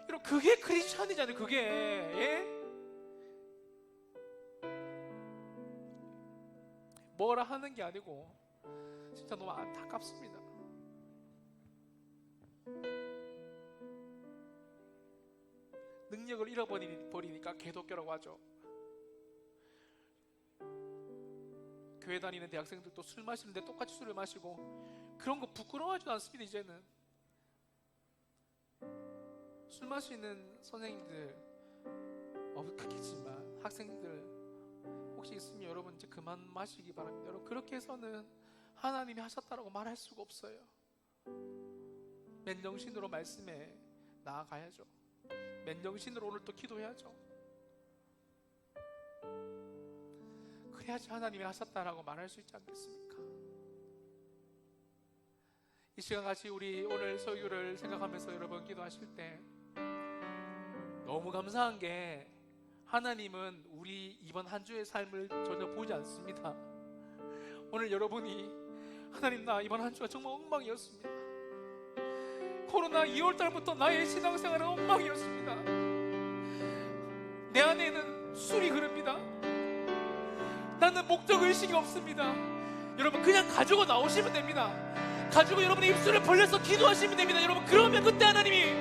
여러분 그게 크리스찬이잖아요. 그게 예? 뭐라 하는 게 아니고 진짜 너무 안타깝습니다. 능력을 잃어버리니까 개독교라고 하죠. 교회 다니는 대학생들도 술 마시는데 똑같이 술을 마시고 그런 거 부끄러워하지도 않습니다. 이제는 술 마시는 선생님들 없겠지만 학생들 혹시 있으면 여러분 이제 그만 마시기 바랍니다. 여러분 그렇게 해서는 하나님이 하셨다라고 말할 수가 없어요. 맨정신으로 말씀에 나아가야죠. 맨정신으로 오늘 또 기도해야죠. 그래야지 하나님이 하셨다라고 말할 수 있지 않겠습니까? 이 시간 같이 우리 오늘 설교를 생각하면서 여러분 기도하실 때 너무 감사한 게 하나님은 우리 이번 한 주의 삶을 전혀 보지 않습니다. 오늘 여러분이 하나님 나 이번 한 주가 정말 엉망이었습니다. 코로나 2월달부터 나의 신앙생활은 엉망이었습니다. 내 안에는 술이 흐릅니다. 나는 목적의식이 없습니다. 여러분 그냥 가지고 나오시면 됩니다. 가지고 여러분의 입술을 벌려서 기도하시면 됩니다. 여러분 그러면 그때 하나님이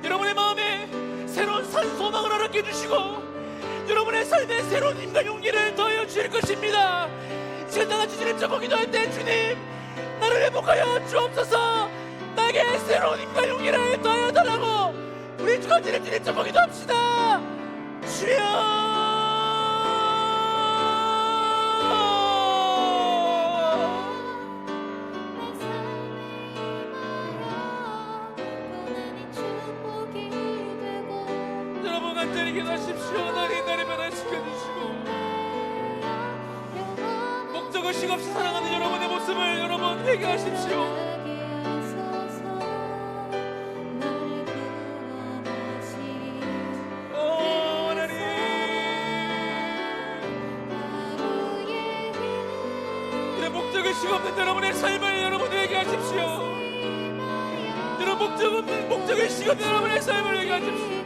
여러분의 마음에 새로운 산소망을 허락해 주시고 여러분의 삶에 새로운 힘과 용기를 더하여 주실 것입니다. 지금 다같이 주님 저 기도할 때 주님 나를 회복하여 주옵소서. 나에게 새로운 힘과 용기를 더하여 달라고 우리 주가 주님 저 기도합시다. 주여 간절히 기도하십시오. 하나님 나를 변화시켜주시고 목적의식 없이 살아가는 여러분의 모습을 여러분 회개하십시오. 하나님 이런 목적의식 없는 여러분의 삶을 여러분 회개하십시오. 이런 목적의식 없는 여러분의 삶을 회개하십시오.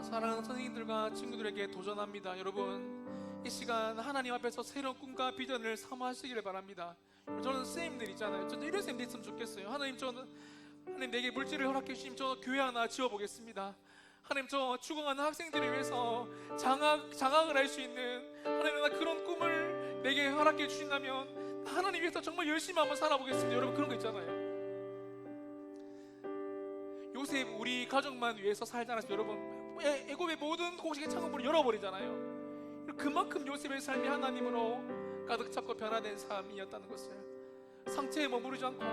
사랑하는 선생님들과 친구들에게 도전합니다. 여러분 이 시간 하나님 앞에서 새로운 꿈과 비전을 사모하시기를 바랍니다. 저는 선생님들 있잖아요. 저는 이런 선생님들 있으면 좋겠어요. 하나님 내게 물질을 허락해 주시면 저 교회 하나 지어보겠습니다. 하나님 저 죽어가는 학생들을 위해서 장학을 할 수 있는 하나님 나 그런 꿈을 내게 허락해 주신다면 하나님 위해서 정말 열심히 한번 살아보겠습니다. 여러분 그런 거 있잖아요. 요셉 우리 가족만 위해서 살지 않았어요. 여러분 애굽의 모든 곡식의 창고문을 열어버리잖아요. 그만큼 요셉의 삶이 하나님으로 가득 찼고 변화된 삶이었다는 것을 상처에 머무르지 않고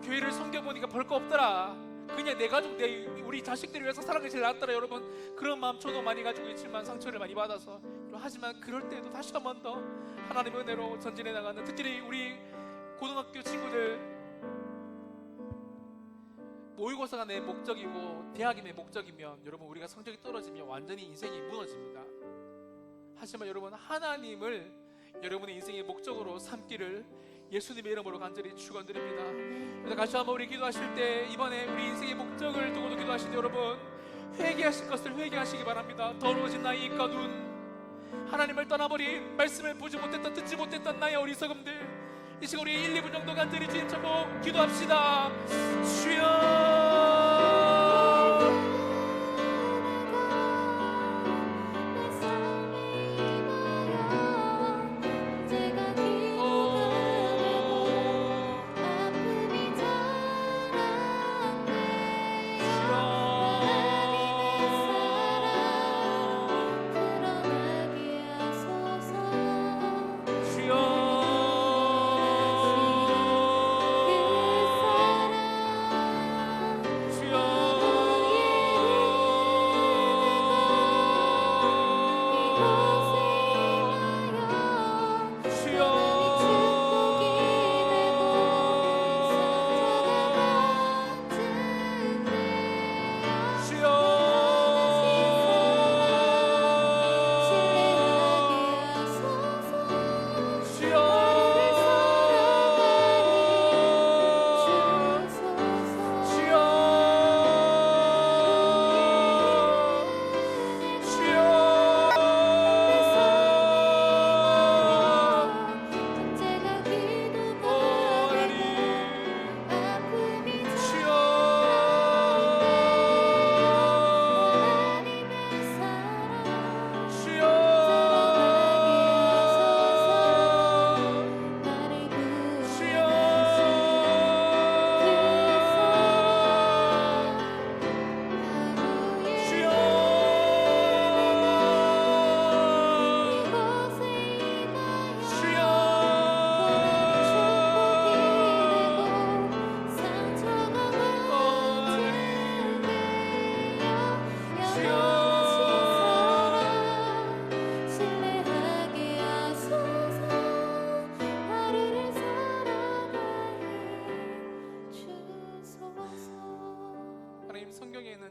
교회를 섬겨보니까 별 거 없더라. 그냥 내 가족 우리 자식들을 위해서 살아가는 게 제일 낫더라. 여러분 그런 마음 저도 많이 가지고 있지만 상처를 많이 받아서 하지만 그럴 때도 다시 한 번 더 하나님의 은혜로 전진해 나가는 특히 우리 고등학교 친구들 모의고사가 내 목적이고 대학이 내 목적이면 여러분 우리가 성적이 떨어지면 완전히 인생이 무너집니다. 하지만 여러분 하나님을 여러분의 인생의 목적으로 삼기를 예수님의 이름으로 간절히 축원드립니다. 그래서 다시 한번 우리 기도하실 때 이번에 우리 인생의 목적을 두고도 기도하실 때 여러분 회개하실 것을 회개하시기 바랍니다. 더러워진 나의 입과 눈 하나님을 떠나버린 말씀을 보지 못했던 듣지 못했던 나의 어리석음들 이 시간 우리 1, 2분 정도 간절히 주님 찾고 기도합시다. 주여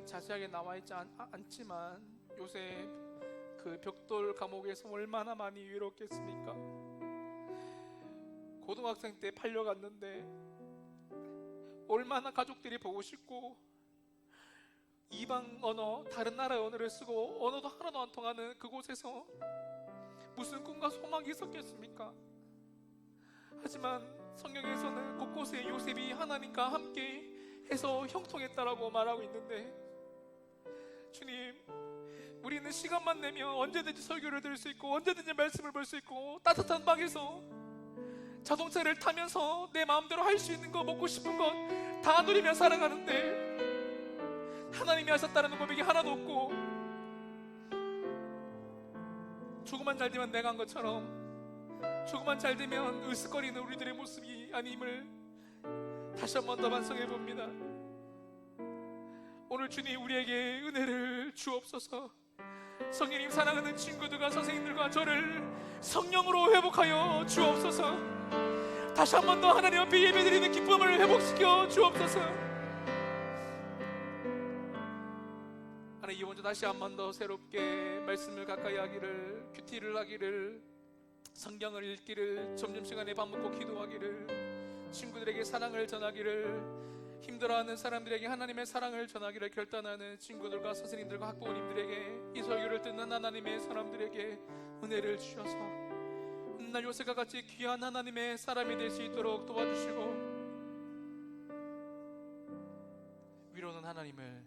성경에는 자세하게 나와 있지 않지만 요셉 그 벽돌 감옥에서 얼마나 많이 외롭겠습니까? 고등학생 때 팔려갔는데 얼마나 가족들이 보고 싶고 이방 언어, 다른 나라의 언어를 쓰고 언어도 하나도 안 통하는 그곳에서 무슨 꿈과 소망이 있었겠습니까? 하지만 성경에서는 곳곳에 요셉이 하나님과 함께 해서 형통했다라고 말하고 있는데, 주님, 우리는 시간만 내면 언제든지 설교를 들을 수 있고 언제든지 말씀을 볼 수 있고 따뜻한 방에서 자동차를 타면서 내 마음대로 할 수 있는 거, 먹고 싶은 것 다 누리며 살아가는데 하나님이 하셨다는 고백이 하나도 없고 조금만 잘 되면 내가 한 것처럼 조금만 잘 되면 으쓱거리는 우리들의 모습이 아님을 다시 한 번 더 반성해 봅니다. 오늘 주님 우리에게 은혜를 주옵소서. 성령님 사랑하는 친구들과 선생님들과 저를 성령으로 회복하여 주옵소서. 다시 한 번 더 하나님 앞에 예배드리는 기쁨을 회복시켜 주옵소서. 하나님, 이번 주 다시 한 번 더 새롭게 말씀을 가까이 하기를, 큐티를 하기를, 성경을 읽기를, 점심시간에 밥 먹고 기도하기를, 친구들에게 사랑을 전하기를, 힘들어하는 사람들에게 하나님의 사랑을 전하기를 결단하는 친구들과 선생님들과 학부모님들에게, 이 설교를 듣는 하나님의 사람들에게 은혜를 주셔서 날 요셉과 같이 귀한 하나님의 사람이 될 수 있도록 도와주시고, 위로는 하나님을,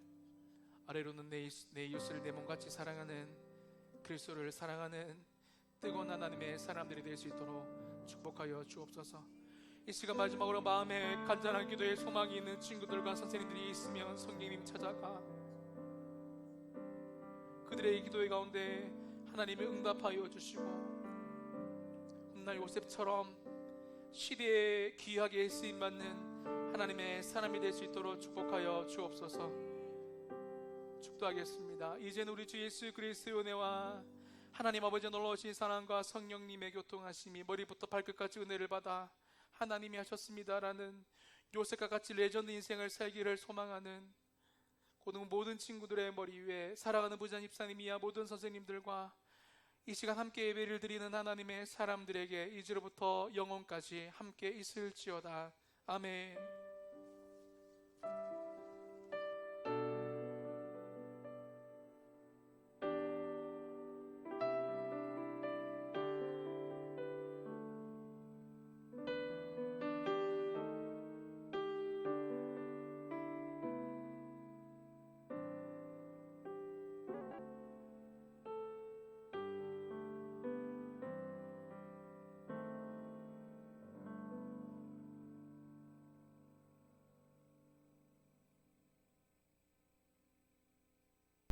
아래로는 내 이웃을 내 몸같이 사랑하는, 그리스도를 사랑하는 뜨거운 하나님의 사람들이 될 수 있도록 축복하여 주옵소서. 이 시간 마지막으로 마음에 간절한 기도에 소망이 있는 친구들과 선생님들이 있으면 성령님 찾아가 그들의 기도의 가운데 하나님이 응답하여 주시고, 훗날 요셉처럼 시대에 귀하게 쓰임받는 하나님의 사람이 될 수 있도록 축복하여 주옵소서. 축도하겠습니다. 이제는 우리 주 예수 그리스도의 은혜와 하나님 아버지 놀라우신 사랑과 성령님의 교통하심이 머리부터 발끝까지 은혜를 받아 하나님이 하셨습니다라는 요셉과 같이 레전드 인생을 살기를 소망하는 고등 모든 친구들의 머리 위에 사랑하는 부장 집사님이야 모든 선생님들과 이 시간 함께 예배를 드리는 하나님의 사람들에게 이제로부터 영원까지 함께 있을지어다. 아멘.